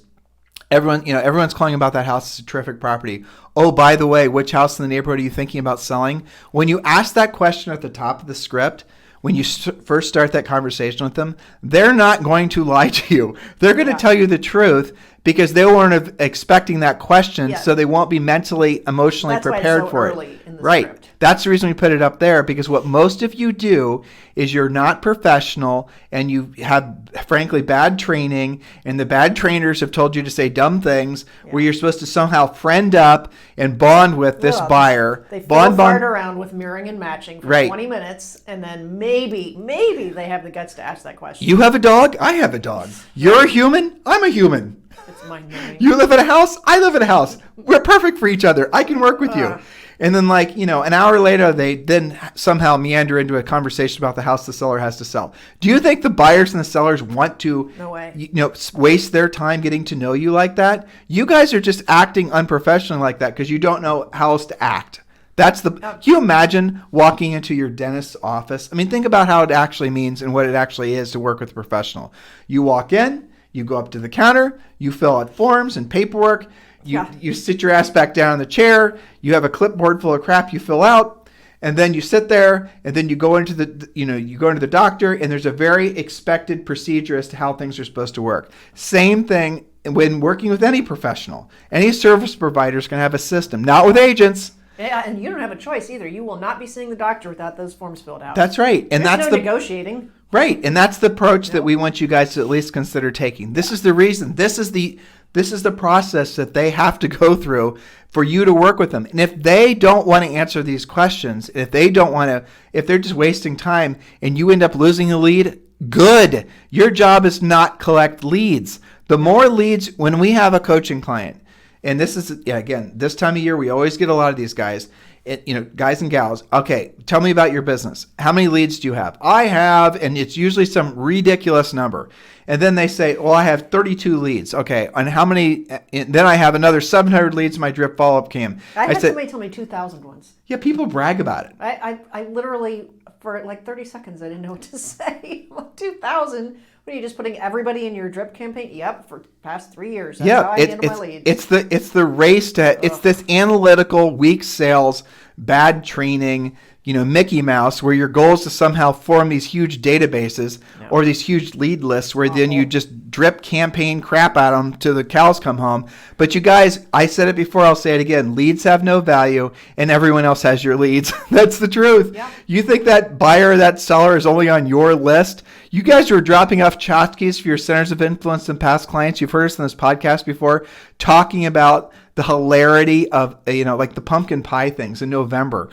everyone's calling about that house. It's a terrific property. Oh, by the way, which house in the neighborhood are you thinking about selling? When you ask that question at the top of the script, when you first start that conversation with them, they're not going to lie to you. They're going to tell you the truth because they weren't expecting that question, so they won't be mentally, emotionally prepared for it. In the right. Script. That's the reason we put it up there, because what most of you do is you're not professional and you have, frankly, bad training, and the bad trainers have told you to say dumb things where you're supposed to somehow friend up and bond with this buyer. They fart around with mirroring and matching for 20 minutes, and then maybe they have the guts to ask that question. You have a dog? I have a dog. You're a human? I'm a human. It's mind-numbing. You live in a house? I live in a house. We're perfect for each other. I can work with you. And then, an hour later, they then somehow meander into a conversation about the house the seller has to sell. Do you think the buyers and the sellers want to, waste their time getting to know you like that? You guys are just acting unprofessionally like that because you don't know how else to act. Can you imagine walking into your dentist's office? I mean, think about how it actually means and what it actually is to work with a professional. You walk in, you go up to the counter, you fill out forms and paperwork, you sit your ass back down in the chair, you have a clipboard full of crap you fill out, and then you sit there, and then you go into the doctor, and there's a very expected procedure as to how things are supposed to work. Same thing when working with any professional. Any service provider is going to have a system, not with agents. Yeah, and you don't have a choice either. You will not be seeing the doctor without those forms filled out. That's right. And There's no negotiating. Right. And that's the approach that we want you guys to at least consider taking. This is the reason. This is the process that they have to go through for you to work with them. And if they don't want to answer these questions, if they're just wasting time and you end up losing a lead, good. Your job is not collect leads. The more leads, when we have a coaching client, and this is, again, this time of year, we always get a lot of these guys, guys and gals. Okay, tell me about your business. How many leads do you have? I have, and it's usually some ridiculous number. And then they say, well, I have 32 leads. Okay, and how many? And then I have another 700 leads in my drip follow-up cam. I had somebody tell me 2,000 once. Yeah, people brag about it. I literally, for like 30 seconds, I didn't know what to say. 2,000. What are you just putting everybody in your drip campaign? Yep, for past 3 years. That's how I handle my leads. It's the race to it's this analytical, weak sales, bad training, Mickey Mouse, where your goal is to somehow form these huge databases or these huge lead lists where then you just drip campaign crap at them till the cows come home. But you guys, I said it before, I'll say it again, leads have no value and everyone else has your leads. That's the truth. Yeah. You think that buyer, that seller is only on your list? You guys are dropping off tchotchkes for your centers of influence and past clients. You've heard us in this podcast before talking about the hilarity of, like the pumpkin pie things in November.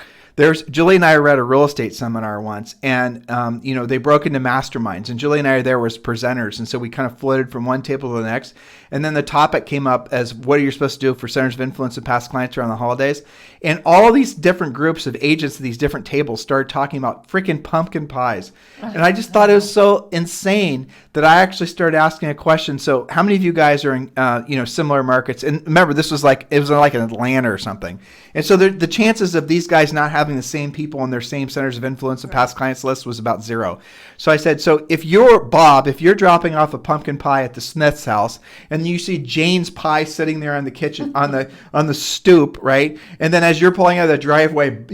Julie and I were at a real estate seminar once, and they broke into masterminds, and Julie and I are there as presenters, and so we kind of floated from one table to the next, and then the topic came up as what are you supposed to do for centers of influence and past clients around the holidays, and all these different groups of agents at these different tables started talking about freaking pumpkin pies, and I just thought it was so insane that I actually started asking a question. So how many of you guys are in similar markets? And remember, this was like in Atlanta or something, and so the chances of these guys not having the same people on their same centers of influence and past clients list was about 0. So I said, so if you're Bob, if you're dropping off a pumpkin pie at the Smith's house and you see Jane's pie sitting there on the kitchen on the stoop, right? And then as you're pulling out of the driveway,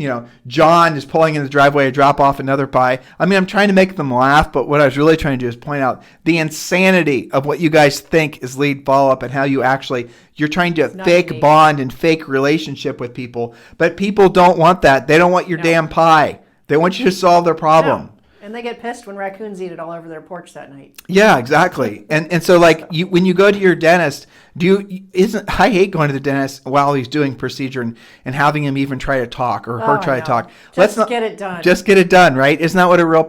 John is pulling in the driveway to drop off another pie. I mean, I'm trying to make them laugh, but what I was really trying to do is point out the insanity of what you guys think is lead follow-up and how you're trying to fake bond and fake relationship with people, but people don't want that. They don't want your damn pie. They want you to solve their problem. No. And they get pissed when raccoons eat it all over their porch that night. Yeah, exactly. And so when you go to your dentist, I hate going to the dentist while he's doing procedure and having him even try to talk or her try to talk. Get it done. Just get it done, right? Isn't that what a real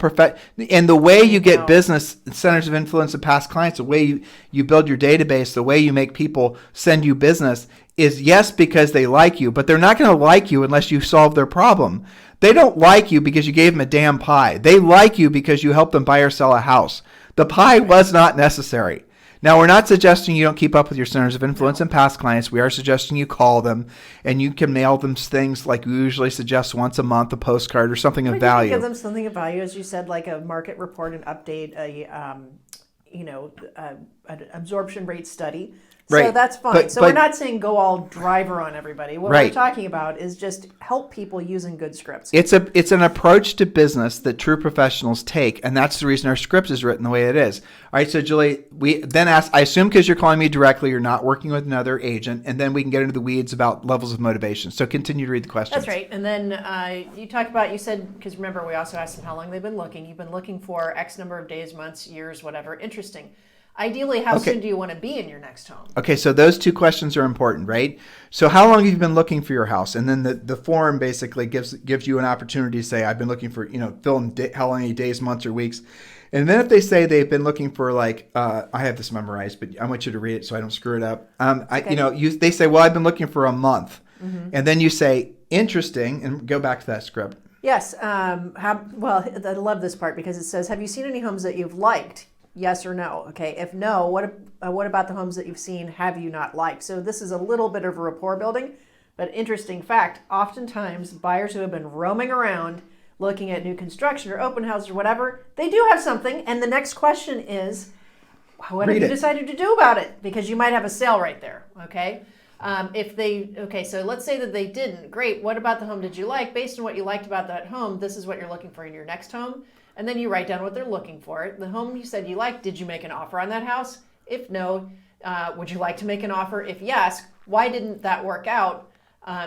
and the way you get business centers of influence and past clients, the way you build your database, the way you make people send you business is yes, because they like you, but they're not going to like you unless you solve their problem. They don't like you because you gave them a damn pie. They like you because you helped them buy or sell a house. The pie was not necessary. Now, we're not suggesting you don't keep up with your centers of influence and past clients. We are suggesting you call them and you can mail them things like we usually suggest once a month, a postcard or something of value. Give them something of value, as you said, like a market report, an update, an absorption rate study. Right. So that's fine. We're not saying go all driver on everybody. What we're talking about is just help people using good scripts. It's an approach to business that true professionals take, and that's the reason our script is written the way it is. All right, so Julie, we then asked, I assume because you're calling me directly, you're not working with another agent, and then we can get into the weeds about levels of motivation. So continue to read the questions. That's right. And then you said, because remember, we also asked them how long they've been looking. You've been looking for X number of days, months, years, whatever. Interesting. Ideally, how soon do you want to be in your next home? Okay, so those two questions are important, right? So how long have you been looking for your house? And then the form basically gives you an opportunity to say, I've been looking for, fill in how many days, months, or weeks. And then if they say they've been looking for I have this memorized, but I want you to read it so I don't screw it up. They say, well, I've been looking for a month. Mm-hmm. And then you say, interesting, and go back to that script. Yes. I love this part because it says, have you seen any homes that you've liked? Yes or no. Okay. If no, what about the homes that you've seen have you not liked? So this is a little bit of a rapport building. But interesting fact, oftentimes buyers who have been roaming around looking at new construction or open house or whatever, they do have something. And the next question is, what have you decided to do about it? Because you might have a sale right there, okay? So let's say that they didn't. Great, what about the home did you like? Based on what you liked about that home, this is what you're looking for in your next home. And then you write down what they're looking for. The home you said you liked, did you make an offer on that house? If no, would you like to make an offer? If yes, why didn't that work out?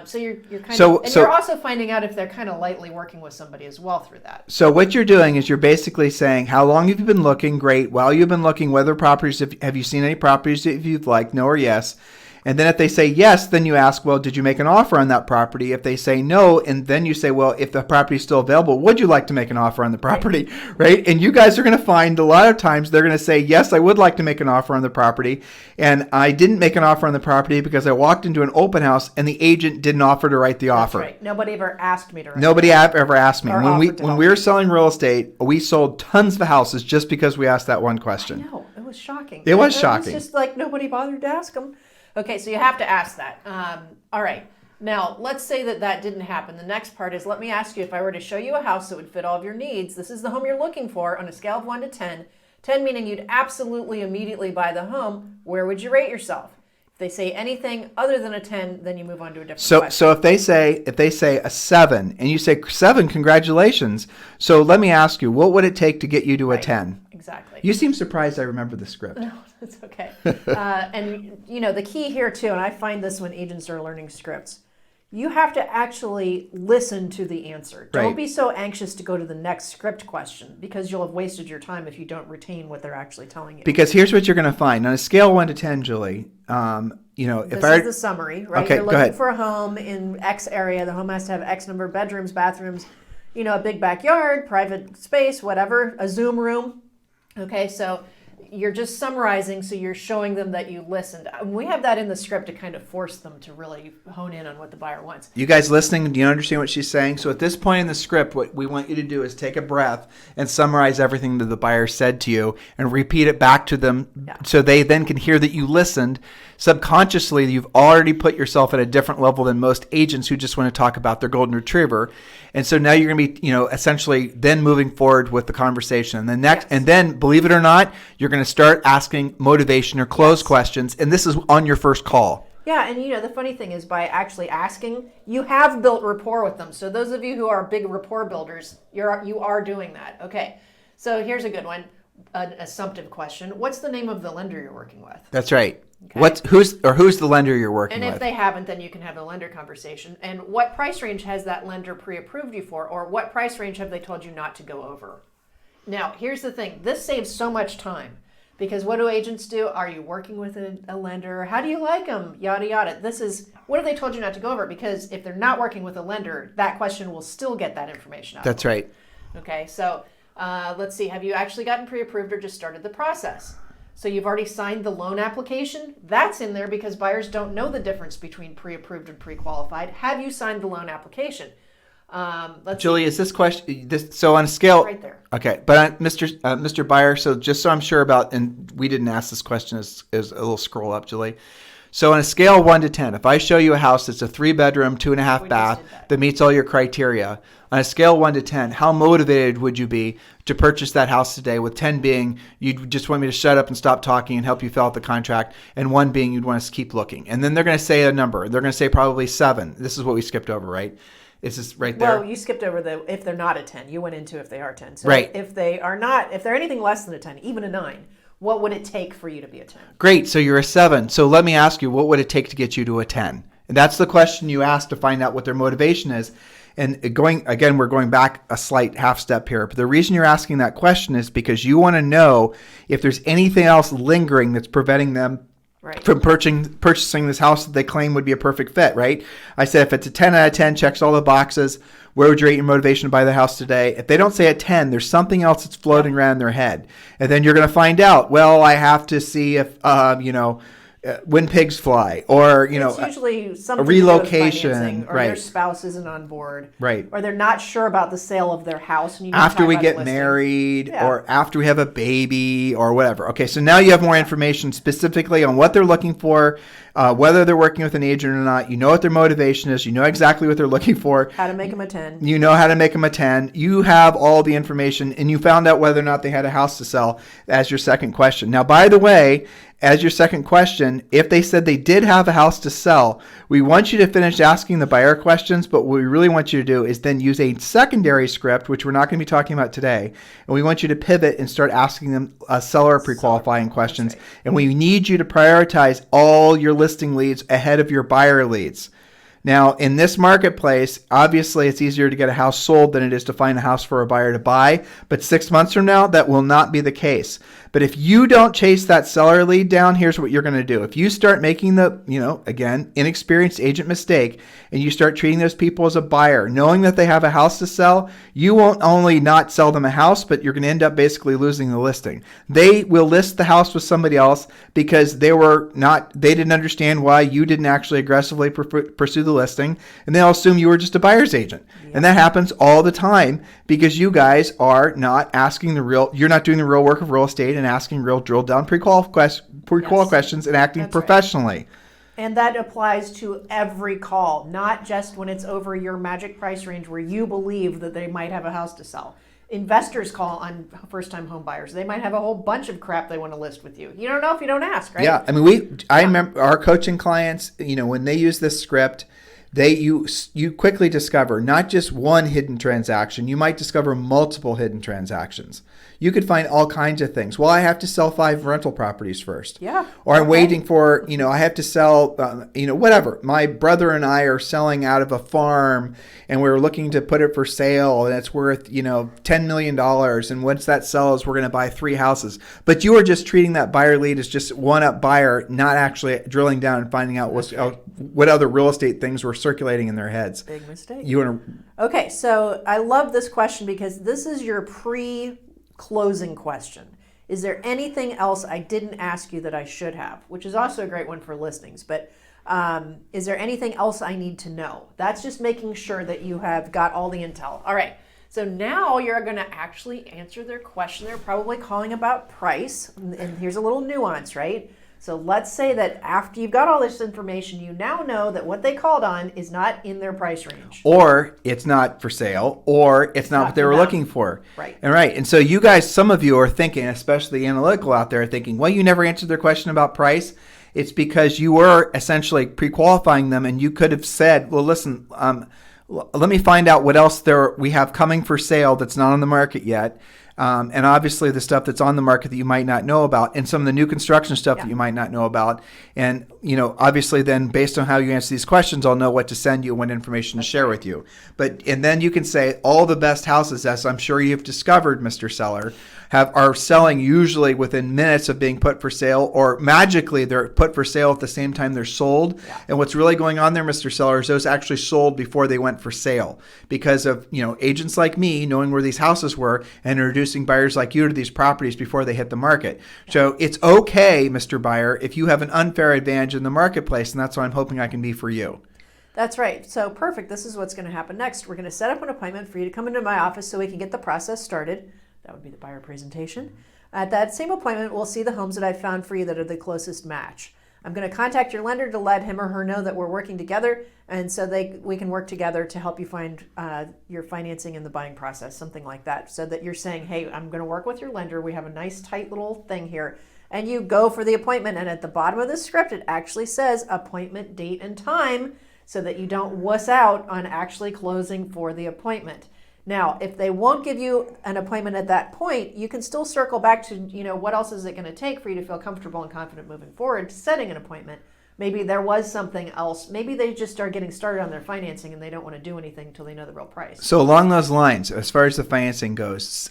So you're you're also finding out if they're kind of lightly working with somebody as well through that. So what you're doing is you're basically saying, how long have you been looking? Great. While you've been looking, whether properties, have you seen any properties that you've liked? No or yes. And then if they say yes, then you ask, well, did you make an offer on that property? If they say no, and then you say, well, if the property is still available, would you like to make an offer on the property? Right? And you guys are going to find a lot of times they're going to say, yes, I would like to make an offer on the property. And I didn't make an offer on the property because I walked into an open house and the agent didn't offer to write the offer. That's right. Nobody ever asked me to write Nobody ever asked me. When we were selling real estate, we sold tons of houses just because we asked that one question. I know. It was shocking. It was shocking. It's just like nobody bothered to ask them. Okay, so you have to ask that. All right. Now, let's say that didn't happen. The next part is, let me ask you, if I were to show you a house that would fit all of your needs, this is the home you're looking for on a scale of 1 to 10. 10 meaning you'd absolutely immediately buy the home. Where would you rate yourself? If they say anything other than a 10, then you move on to a different question. So if they say a 7 and you say 7, congratulations. So let me ask you, what would it take to get you to a 10? Exactly. You seem surprised I remember the script. No, that's okay. And, the key here, too, and I find this when agents are learning scripts, you have to actually listen to the answer. Don't be so anxious to go to the next script question because you'll have wasted your time if you don't retain what they're actually telling you. Because here's what you're going to find. On a scale of 1 to 10, Julie, this is the summary, right? Okay, you're looking for a home in X area. The home has to have X number of bedrooms, bathrooms, a big backyard, private space, whatever, a Zoom room. Okay, so you're just summarizing, so you're showing them that you listened. We have that in the script to kind of force them to really hone in on what the buyer wants. You guys listening, do you understand what she's saying? So at this point in the script, what we want you to do is take a breath and summarize everything that the buyer said to you and repeat it back to them so they then can hear that you listened. Subconsciously, you've already put yourself at a different level than most agents who just want to talk about their golden retriever. And so now you're going to be, essentially then moving forward with the conversation. And and then, believe it or not, you're going to start asking motivation or close questions. And this is on your first call. Yeah, and the funny thing is by actually asking, you have built rapport with them. So those of you who are big rapport builders, you are doing that. Okay, so here's a good one, an assumptive question. What's the name of the lender you're working with? That's right. Okay. Who's the lender you're working with? And if they haven't, then you can have a lender conversation. And what price range has that lender pre-approved you for, or what price range have they told you not to go over? Now, here's the thing. This saves so much time because what do agents do? Are you working with a lender? How do you like them? Yada, yada. This is, what have they told you not to go over? Because if they're not working with a lender, that question will still get that information out. That's right. Okay, so let's see. Have you actually gotten pre-approved or just started the process? So you've already signed the loan application. That's in there because buyers don't know the difference between pre-approved and pre-qualified. Have you signed the loan application? Julie, is this question so on a scale? Right there. Okay, but Mr. Buyer, so just so I'm sure about, and we didn't ask this question, is a little scroll up, Julie. So on a scale of 1 to 10, if I show you a house that's a 3-bedroom, 2.5 bath that meets all your criteria, on a scale of 1 to 10, how motivated would you be to purchase that house today? With 10 being you just want me to shut up and stop talking and help you fill out the contract, and 1 being you'd want us to keep looking. And then they're going to say a number. They're going to say probably 7. This is what we skipped over, right? Is this right there? Well, you skipped over if they're not a 10. You went into if they are 10. So right. If they're anything less than a 10, even a 9, what would it take for you to be a 10? Great. So you're a 7. So let me ask you, what would it take to get you to a 10? And that's the question you asked to find out what their motivation is. And we're going back a slight half step here. But the reason you're asking that question is because you want to know if there's anything else lingering that's preventing them from purchasing this house that they claim would be a perfect fit, right? I said if it's a 10 out of 10, checks all the boxes, where would you rate your motivation to buy the house today? If they don't say a 10, there's something else that's floating around their head. And then you're going to find out, well, I have to see if, when pigs fly, or it's usually something a relocation, to do with financing, or right? their spouse isn't on board, Right. Or they're not sure about the sale of their house. And you need After to talk we about get listing. married, Yeah. or after we have a baby, or whatever. Okay, so now you have more information specifically on what they're looking for, whether they're working with an agent or not. You know what their motivation is. You know exactly what they're looking for. How to make them a 10. You know how to make them a 10. You have all the information, and you found out whether or not they had a house to sell as your second question. Now, by the way, as your second question, if they said they did have a house to sell, we want you to finish asking the buyer questions, but what we really want you to do is then use a secondary script, which we're not going to be talking about today, and we want you to pivot and start asking them seller pre-qualifying questions, right. and we need you to prioritize all your listing leads ahead of your buyer leads. Now, in this marketplace, obviously it's easier to get a house sold than it is to find a house for a buyer to buy. But 6 months from now, that will not be the case. But if you don't chase that seller lead down, here's what you're going to do. If you start making the, again, inexperienced agent mistake, and you start treating those people as a buyer, knowing that they have a house to sell, you won't only not sell them a house, but you're going to end up basically losing the listing. They will list the house with somebody else because they didn't understand why you didn't actually aggressively pursue the listing, and they'll assume you were just a buyer's agent. Yeah. And that happens all the time because you guys are not you're not doing the real work of real estate and asking real drill down pre-qual questions and acting professionally. Right. And that applies to every call, not just when it's over your magic price range where you believe that they might have a house to sell. Investors call on first-time home buyers. They might have a whole bunch of crap they want to list with you. You don't know if you don't ask, right? Yeah, I mean, I remember our coaching clients, when they use this script, you quickly discover not just one hidden transaction. You might discover multiple hidden transactions. You could find all kinds of things. Well, I have to sell 5 rental properties first. Yeah. Or I'm waiting for, I have to sell, whatever. My brother and I are selling out of a farm, and we're looking to put it for sale, and it's worth, $10 million. And once that sells, we're going to buy 3 houses. But you are just treating that buyer lead as just one-up buyer, not actually drilling down and finding out what other real estate things were circulating in their heads. Big mistake. Okay, so I love this question because this is your pre-closing question. Is there anything else I didn't ask you that I should have? Which is also a great one for listings. But is there anything else I need to know? That's just making sure that you have got all the intel. All right. So now you're going to actually answer their question. They're probably calling about price. And here's a little nuance, right? So let's say that after you've got all this information, you now know that what they called on is not in their price range. Or it's not for sale, or it's not what they were looking for. Right. And so you guys, some of you are thinking, especially the analytical out there, are thinking, well, you never answered their question about price. It's because you were essentially pre-qualifying them, and you could have said, well, listen, let me find out what else we have coming for sale that's not on the market yet. And obviously the stuff that's on the market that you might not know about, and some of the new construction stuff that you might not know about. And, obviously then based on how you answer these questions, I'll know what to send you and what information to share with you. And then you can say all the best houses, as I'm sure you've discovered, Mr. Seller, are selling usually within minutes of being put for sale, or magically they're put for sale at the same time they're sold. Yeah. And what's really going on there, Mr. Seller, is those actually sold before they went for sale because of, agents like me knowing where these houses were and introducing buyers like you to these properties before they hit the market. Yeah. So it's okay, Mr. Buyer, if you have an unfair advantage in the marketplace, and that's what I'm hoping I can be for you. That's right. So perfect. This is what's going to happen next. We're going to set up an appointment for you to come into my office so we can get the process started. That would be the buyer presentation. At that same appointment, we'll see the homes that I've found for you that are the closest match. I'm going to contact your lender to let him or her know that we're working together, and so we can work together to help you find your financing in the buying process, something like that, so that you're saying, hey, I'm going to work with your lender. We have a nice tight little thing here. And you go for the appointment, and at the bottom of the script, it actually says appointment date and time so that you don't wuss out on actually closing for the appointment. Now, if they won't give you an appointment at that point, you can still circle back to, what else is it going to take for you to feel comfortable and confident moving forward to setting an appointment. Maybe there was something else. Maybe they just start getting started on their financing and they don't want to do anything until they know the real price. So along those lines, as far as the financing goes,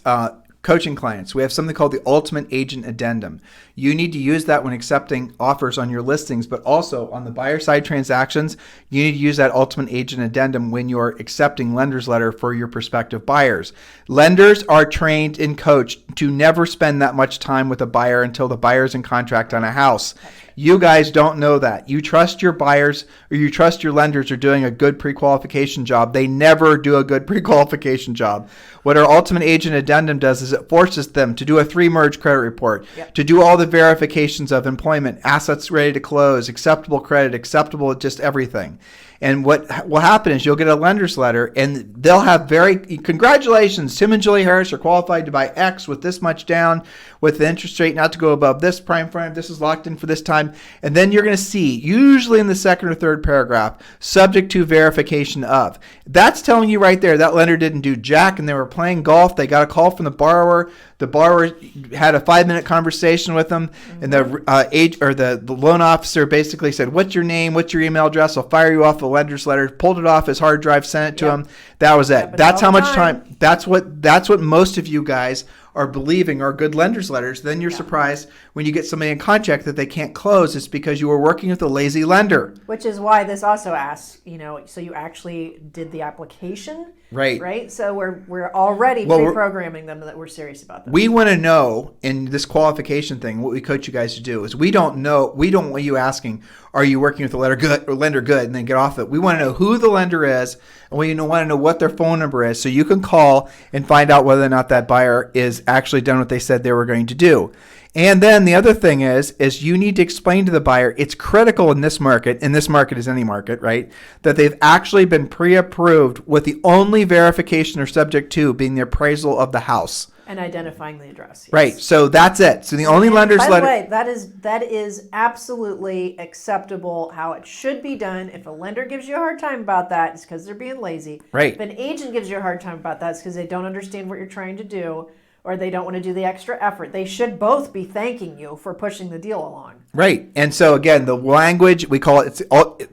coaching clients, we have something called the Ultimate Agent Addendum. You need to use that when accepting offers on your listings, but also on the buyer side transactions, you need to use that Ultimate Agent Addendum when you're accepting lender's letter for your prospective buyers. Lenders are trained and coached to never spend that much time with a buyer until the buyer's in contract on a house. You guys don't know that. You trust your buyers or you trust your lenders are doing a good pre-qualification job. They never do a good pre-qualification job. What our ultimate agent addendum does is it forces them to do a 3-merge credit report, to do all the verifications of employment, assets ready to close, acceptable credit, acceptable just everything. And what will happen is you'll get a lender's letter and they'll have congratulations, Tim and Julie Harris are qualified to buy X with this much down, with the interest rate not to go above this prime, this is locked in for this time. And then you're going to see, usually in the second or third paragraph, subject to verification of. That's telling you right there that lender didn't do jack and they were playing golf. They got a call from the borrower. The borrower had a 5-minute conversation with them, and the loan officer basically said, "What's your name? What's your email address? I'll fire you off the lender's letter." Pulled it off his hard drive, sent it to him. That was it. That's how much time. That's what most of you guys are believing are good lender's letters. Then you're surprised when you get somebody in contract that they can't close. It's because you were working with a lazy lender. Which is why this also asks, so you actually did the application, right? So we're already pre-programming them that we're serious about this. We want to know in this qualification thing. What we coach you guys to do is we don't want you asking, "Are you working with a lender good?" and then get off it. We want to know who the lender is, and we want to know what their phone number is, so you can call and find out whether or not that buyer is actually done what they said they were going to do. And then the other thing is you need to explain to the buyer, it's critical in this market, and this market is any market, right, that they've actually been pre-approved with the only verification or subject to being the appraisal of the house. And identifying the address. Yes. Right. So that's it. So the only lender's letter. By the way, that is absolutely acceptable how it should be done. If a lender gives you a hard time about that, it's because they're being lazy. Right. If an agent gives you a hard time about that, it's because they don't understand what you're trying to do, or they don't want to do the extra effort. They should both be thanking you for pushing the deal along. Right. And so again, the language, we call it,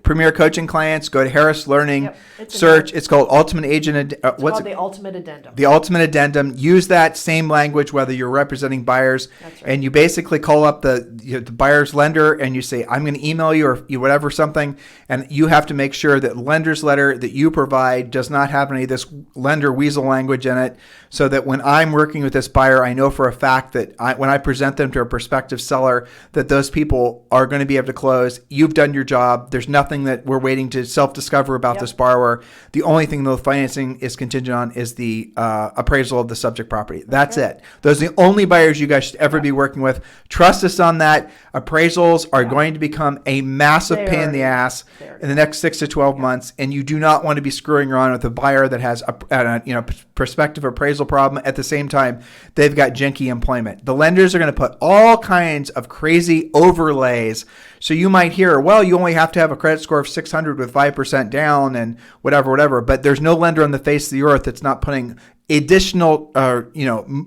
Premier Coaching Clients, go to Harris Learning, search. It's called Ultimate Agent. It's called the Ultimate Addendum. The Ultimate Addendum. Use that same language whether you're representing buyers. That's right. And you basically call up the buyer's lender and you say, "I'm going to email you," or whatever, something. And you have to make sure that the lender's letter that you provide does not have any of this lender weasel language in it, so that when I'm working with this buyer, I know for a fact that when I present them to a prospective seller, that those people are going to be able to close. You've done your job. There's nothing that we're waiting to self-discover about this borrower. The only thing the financing is contingent on is the appraisal of the subject property. That's it. Those are the only buyers you guys should ever be working with. Trust us on that. Appraisals are going to become a massive pain in the ass in the next 6 to 12 months, and you do not want to be screwing around with a buyer that has a prospective appraisal problem. At the same time, they've got janky employment. The lenders are going to put all kinds of crazy overlays. So you might hear, well, you only have to have a credit score of 600 with 5% down and whatever. But there's no lender on the face of the earth that's not putting additional,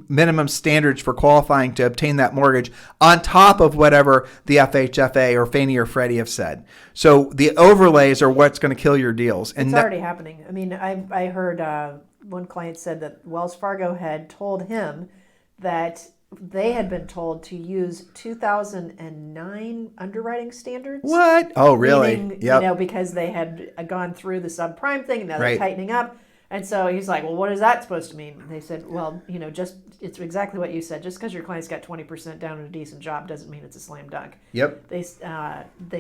minimum standards for qualifying to obtain that mortgage on top of whatever the FHFA or Fannie or Freddie have said. So the overlays are what's going to kill your deals. And it's already happening. I mean, I heard one client said that Wells Fargo had told him that they had been told to use 2009 underwriting standards. What? Oh, really? Meaning, because they had gone through the subprime thing and now they're tightening up. And so he's like, "Well, what is that supposed to mean?" And they said, "Well, it's exactly what you said. Just because your client's got 20% down in a decent job doesn't mean it's a slam dunk." Yep. They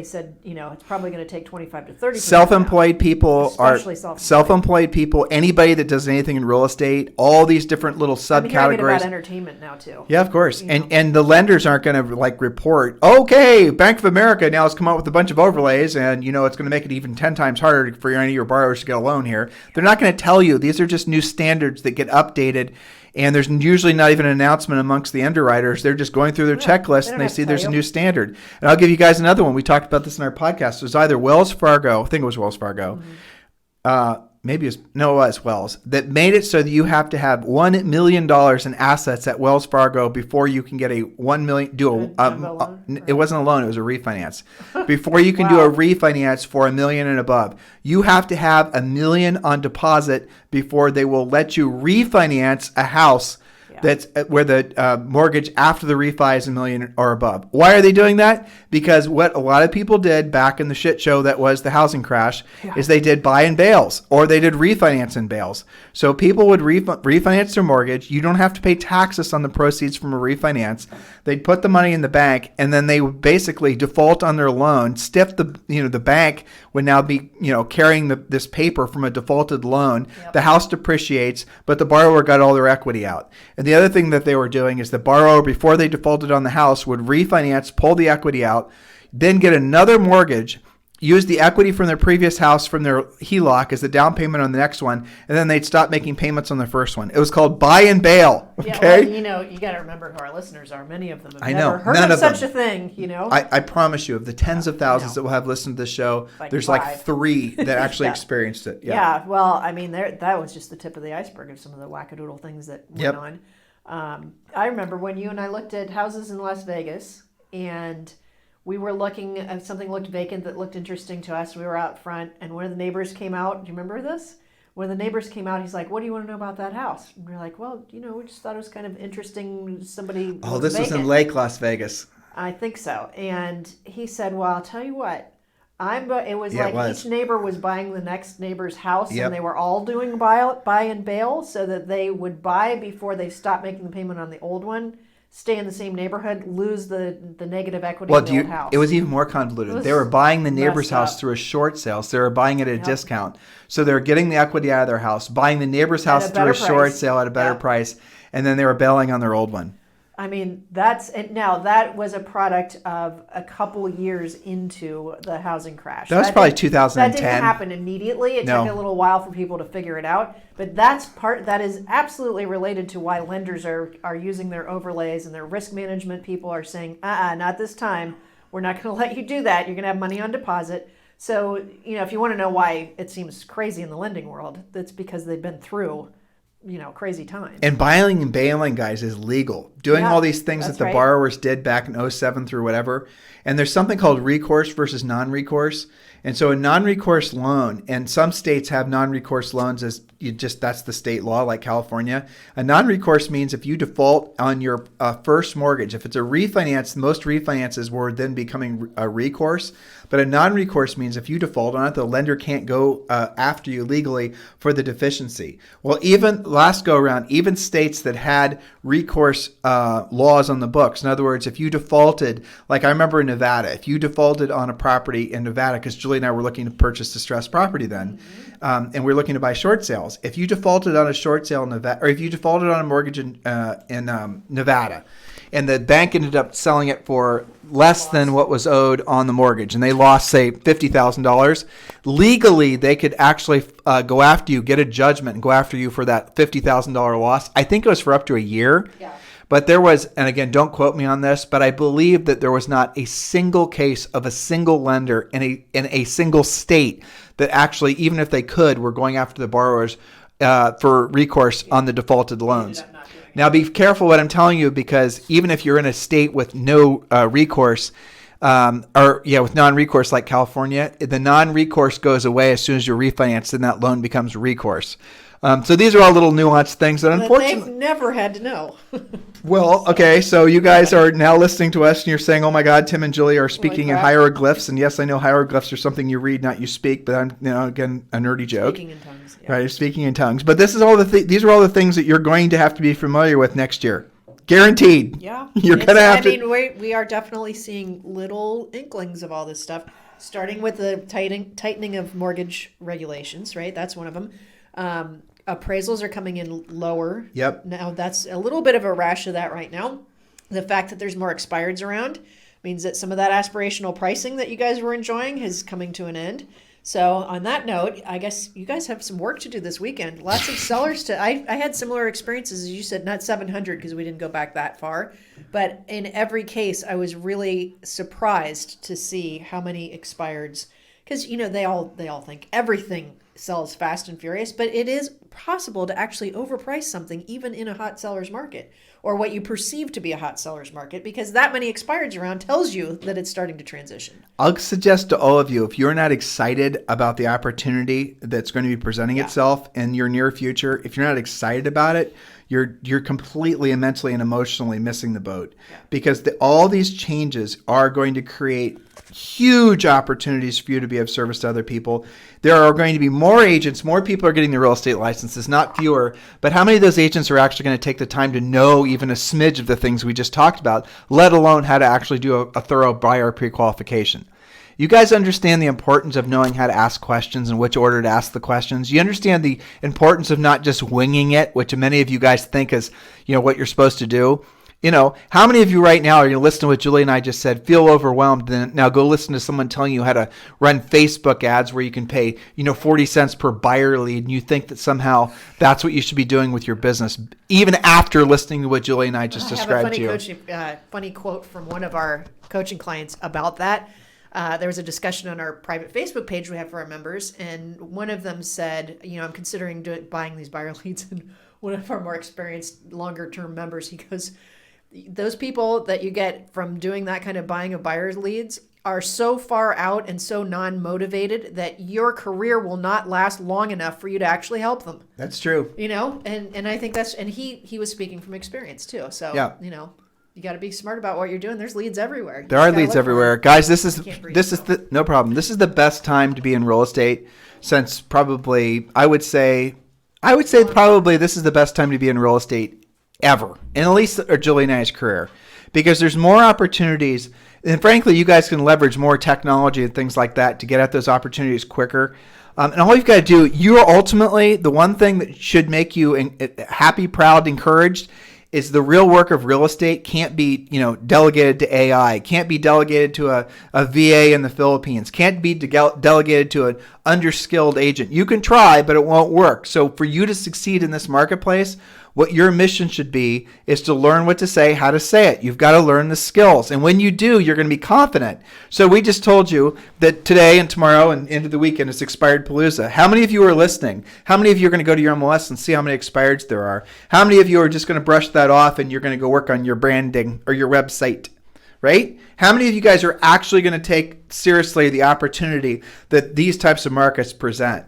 said, it's probably going to take 25 to 30%. Self-employed people especially self-employed people. Anybody that does anything in real estate, all these different little subcategories. I'm hearing about entertainment now too. Yeah, of course. And the lenders aren't going to report, "Okay, Bank of America now has come out with a bunch of overlays, and it's going to make it even 10 times harder for any of your borrowers to get a loan here." They're not going to tell you. These are just new standards that get updated, and there's usually not even an announcement amongst the underwriters. They're just going through their checklist and they see there's a new standard. And I'll give you guys another one. We talked about this in our podcast. It was either Wells Fargo, I think it was Wells Fargo, maybe it was Wells, that made it so that you have to have $1 million in assets at Wells Fargo before you can get a $1 million, it wasn't a loan, it was a refinance. Before you can do a refinance for $1 million and above, you have to have $1 million on deposit before they will let you refinance a house that's where the mortgage after the refi is $1 million or above. Why are they doing that? Because what a lot of people did back in the shit show that was the housing crash is they did buy in bails, or they did refinance in bails. So people would refinance their mortgage. You don't have to pay taxes on the proceeds from a refinance. They'd put the money in the bank, and then they would basically default on their loan. Stiff the bank would now be carrying this paper from a defaulted loan. Yep. The house depreciates, but the borrower got all their equity out. And the other thing that they were doing is the borrower, before they defaulted on the house, would refinance, pull the equity out, then get another mortgage, use the equity from their previous house from their HELOC as the down payment on the next one, and then they'd stop making payments on the first one. It was called buy and bail. Okay? Yeah, well, you got to remember who our listeners are. Many of them have never heard of such a thing. I promise you, of the tens of thousands that will have listened to this show, there's like 3 that actually experienced it. Yeah. Well, I mean, that was just the tip of the iceberg of some of the wackadoodle things that went on. I remember when you and I looked at houses in Las Vegas, and we were looking at something looked vacant that looked interesting to us. We were out front, and one of the neighbors came out. Do you remember this? When the neighbors came out, he's like, "What do you want to know about that house?" And we're like, "Well, we just thought it was kind of interesting. Somebody." Oh, this was in Lake Las Vegas. I think so. And he said, "Well, I'll tell you what. Each neighbor was buying the next neighbor's house, and they were all doing buy and bail, so that they would buy before they stopped making the payment on the old one, stay in the same neighborhood, lose the negative equity in the old house." It was even more convoluted. They were buying the neighbor's house through a short sale, so they were buying it at a discount. So they were getting the equity out of their house, buying the neighbor's house through a short sale at a better price, and then they were bailing on their old one. I mean, that was a product of a couple years into the housing crash. That was probably 2010. That didn't happen immediately. It took a little while for people to figure it out. But that is absolutely related to why lenders are using their overlays, and their risk management people are saying, not this time. We're not going to let you do that. You're going to have money on deposit. So, if you want to know why it seems crazy in the lending world, that's because they've been through crazy times. And buying and bailing, guys, is legal. Doing all these things that the borrowers did back in 2007 through whatever. And there's something called recourse versus non-recourse. And so a non-recourse loan, and some states have non-recourse loans as that's the state law, like California. A non-recourse means if you default on your first mortgage, if it's a refinance, most refinances were then becoming a recourse. But a non-recourse means if you default on it, the lender can't go after you legally for the deficiency. Well, even last go around, even states that had recourse laws on the books. In other words, if you defaulted, like I remember in Nevada, if you defaulted on a property in Nevada, because Julie and I were looking to purchase distressed property then, and we were looking to buy short sales. If you defaulted on a short sale in Nevada, or if you defaulted on a mortgage in Nevada, and the bank ended up selling it for less than what was owed on the mortgage, and they lost, say, $50,000, legally they could actually go after you, get a judgment, and go after you for that $50,000 loss. I think it was for up to a year. Yeah. But there was, and again, don't quote me on this, but I believe that there was not a single case of a single lender in a single state that actually, even if they could, were going after the borrowers for recourse on the defaulted loans. Now, be careful what I'm telling you, because even if you're in a state with no recourse, with non-recourse like California, the non-recourse goes away as soon as you're refinanced, and that loan becomes recourse. So these are all little nuanced things that unfortunately they've never had to know. Well, okay, so you guys are now listening to us, and you're saying, "Oh my God, Tim and Julie are speaking in hieroglyphs." And yes, I know hieroglyphs are something you read, not you speak. But I'm, again, a nerdy joke. Speaking in tongues. Yeah. Right, speaking in tongues. But this is all these are all the things that you're going to have to be familiar with next year. Guaranteed. Yeah. You're going to have to. I mean, we are definitely seeing little inklings of all this stuff, starting with the tightening of mortgage regulations, right? That's one of them. Appraisals are coming in lower. Yep. Now, that's a little bit of a rash of that right now. The fact that there's more expireds around means that some of that aspirational pricing that you guys were enjoying is coming to an end. So on that note, I guess you guys have some work to do this weekend. Lots of sellers I had similar experiences, as you said, not 700 because we didn't go back that far. But in every case, I was really surprised to see how many expireds, because they all think everything sells fast and furious, but it is possible to actually overprice something even in a hot seller's market, or what you perceive to be a hot seller's market, because that many expireds around tells you that it's starting to transition. I'll suggest to all of you, if you're not excited about the opportunity that's going to be presenting itself in your near future, if you're not excited about it, you're completely mentally and emotionally missing the boat, because all these changes are going to create huge opportunities for you to be of service to other people. There are going to be more agents, more people are getting their real estate licenses, not fewer. But how many of those agents are actually going to take the time to know even a smidge of the things we just talked about, let alone how to actually do a thorough buyer pre-qualification? You guys understand the importance of knowing how to ask questions and which order to ask the questions. You understand the importance of not just winging it, which many of you guys think is, what you're supposed to do. How many of you right now are listening to what Julie and I just said, feel overwhelmed, then now go listen to someone telling you how to run Facebook ads where you can pay, 40 cents per buyer lead, and you think that somehow that's what you should be doing with your business, even after listening to what Julie and I just described to you. Funny quote from one of our coaching clients about that. There was a discussion on our private Facebook page we have for our members, and one of them said, I'm considering buying these buyer leads, and one of our more experienced, longer-term members, he goes, those people that you get from doing that kind of buying of buyer's leads are so far out and so non-motivated that your career will not last long enough for you to actually help them. That's true. And I think and he was speaking from experience too. So, you got to be smart about what you're doing. There's leads everywhere. There are leads everywhere. Guys, no problem. This is the best time to be in real estate since probably, I would say probably this is the best time to be in real estate ever, and at least Julie and I's career, because there's more opportunities, and frankly, you guys can leverage more technology and things like that to get at those opportunities quicker. And all you've got to do, you are ultimately the one thing that should make you happy, proud, encouraged, is the real work of real estate can't be, delegated to AI, can't be delegated to a VA in the Philippines, can't be delegated to an underskilled agent. You can try, but it won't work. So for you to succeed in this marketplace, what your mission should be is to learn what to say, how to say it. You've got to learn the skills. And when you do, you're going to be confident. So we just told you that today and tomorrow and into the weekend is Expired Palooza. How many of you are listening? How many of you are going to go to your MLS and see how many expireds there are? How many of you are just going to brush that off and you're going to go work on your branding or your website? Right? How many of you guys are actually going to take seriously the opportunity that these types of markets present?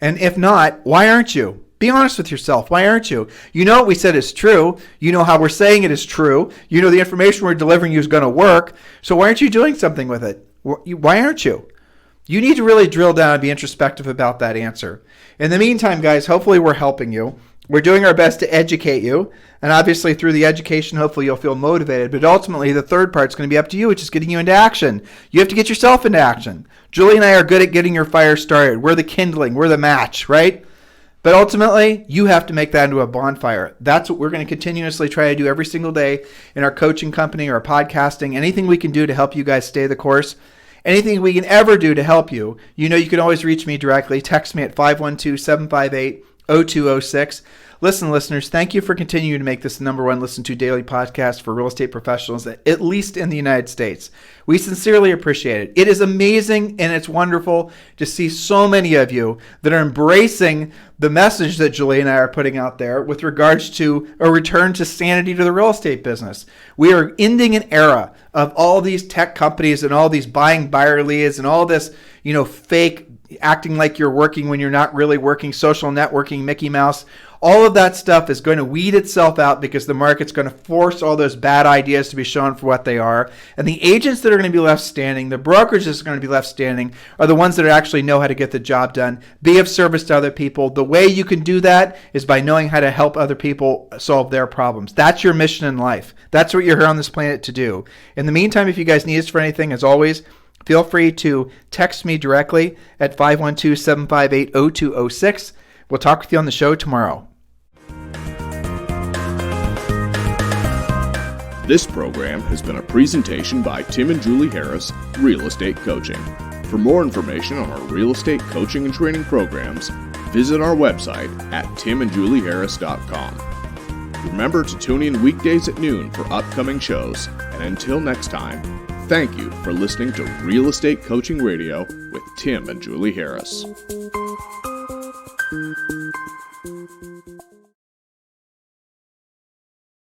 And if not, why aren't you? Be honest with yourself. Why aren't you? You know what we said is true. You know how we're saying it is true. You know the information we're delivering you is going to work. So why aren't you doing something with it? Why aren't you? You need to really drill down and be introspective about that answer. In the meantime, guys, hopefully we're helping you. We're doing our best to educate you. And obviously through the education, hopefully you'll feel motivated. But ultimately, the third part's going to be up to you, which is getting you into action. You have to get yourself into action. Julie and I are good at getting your fire started. We're the kindling. We're the match, right? But ultimately, you have to make that into a bonfire. That's what we're going to continuously try to do every single day in our coaching company or podcasting. Anything we can do to help you guys stay the course. Anything we can ever do to help you. You can always reach me directly. Text me at 512-758-0206. Listen, listeners, thank you for continuing to make this the number one listened to daily podcast for real estate professionals, at least in the United States. We sincerely appreciate it. It is amazing and it's wonderful to see so many of you that are embracing the message that Julie and I are putting out there with regards to a return to sanity to the real estate business. We are ending an era of all these tech companies and all these buying buyer leads and all this, fake acting like you're working when you're not really working, social networking, Mickey Mouse. All of that stuff is going to weed itself out because the market's going to force all those bad ideas to be shown for what they are. And the agents that are going to be left standing, the brokers that are going to be left standing, are the ones that actually know how to get the job done, be of service to other people. The way you can do that is by knowing how to help other people solve their problems. That's your mission in life. That's what you're here on this planet to do. In the meantime, if you guys need us for anything, as always, feel free to text me directly at 512-758-0206. We'll talk with you on the show tomorrow. This program has been a presentation by Tim and Julie Harris, Real Estate Coaching. For more information on our real estate coaching and training programs, visit our website at timandjulieharris.com. Remember to tune in weekdays at noon for upcoming shows, and until next time, Thank you for listening to Real Estate Coaching Radio with Tim and Julie Harris.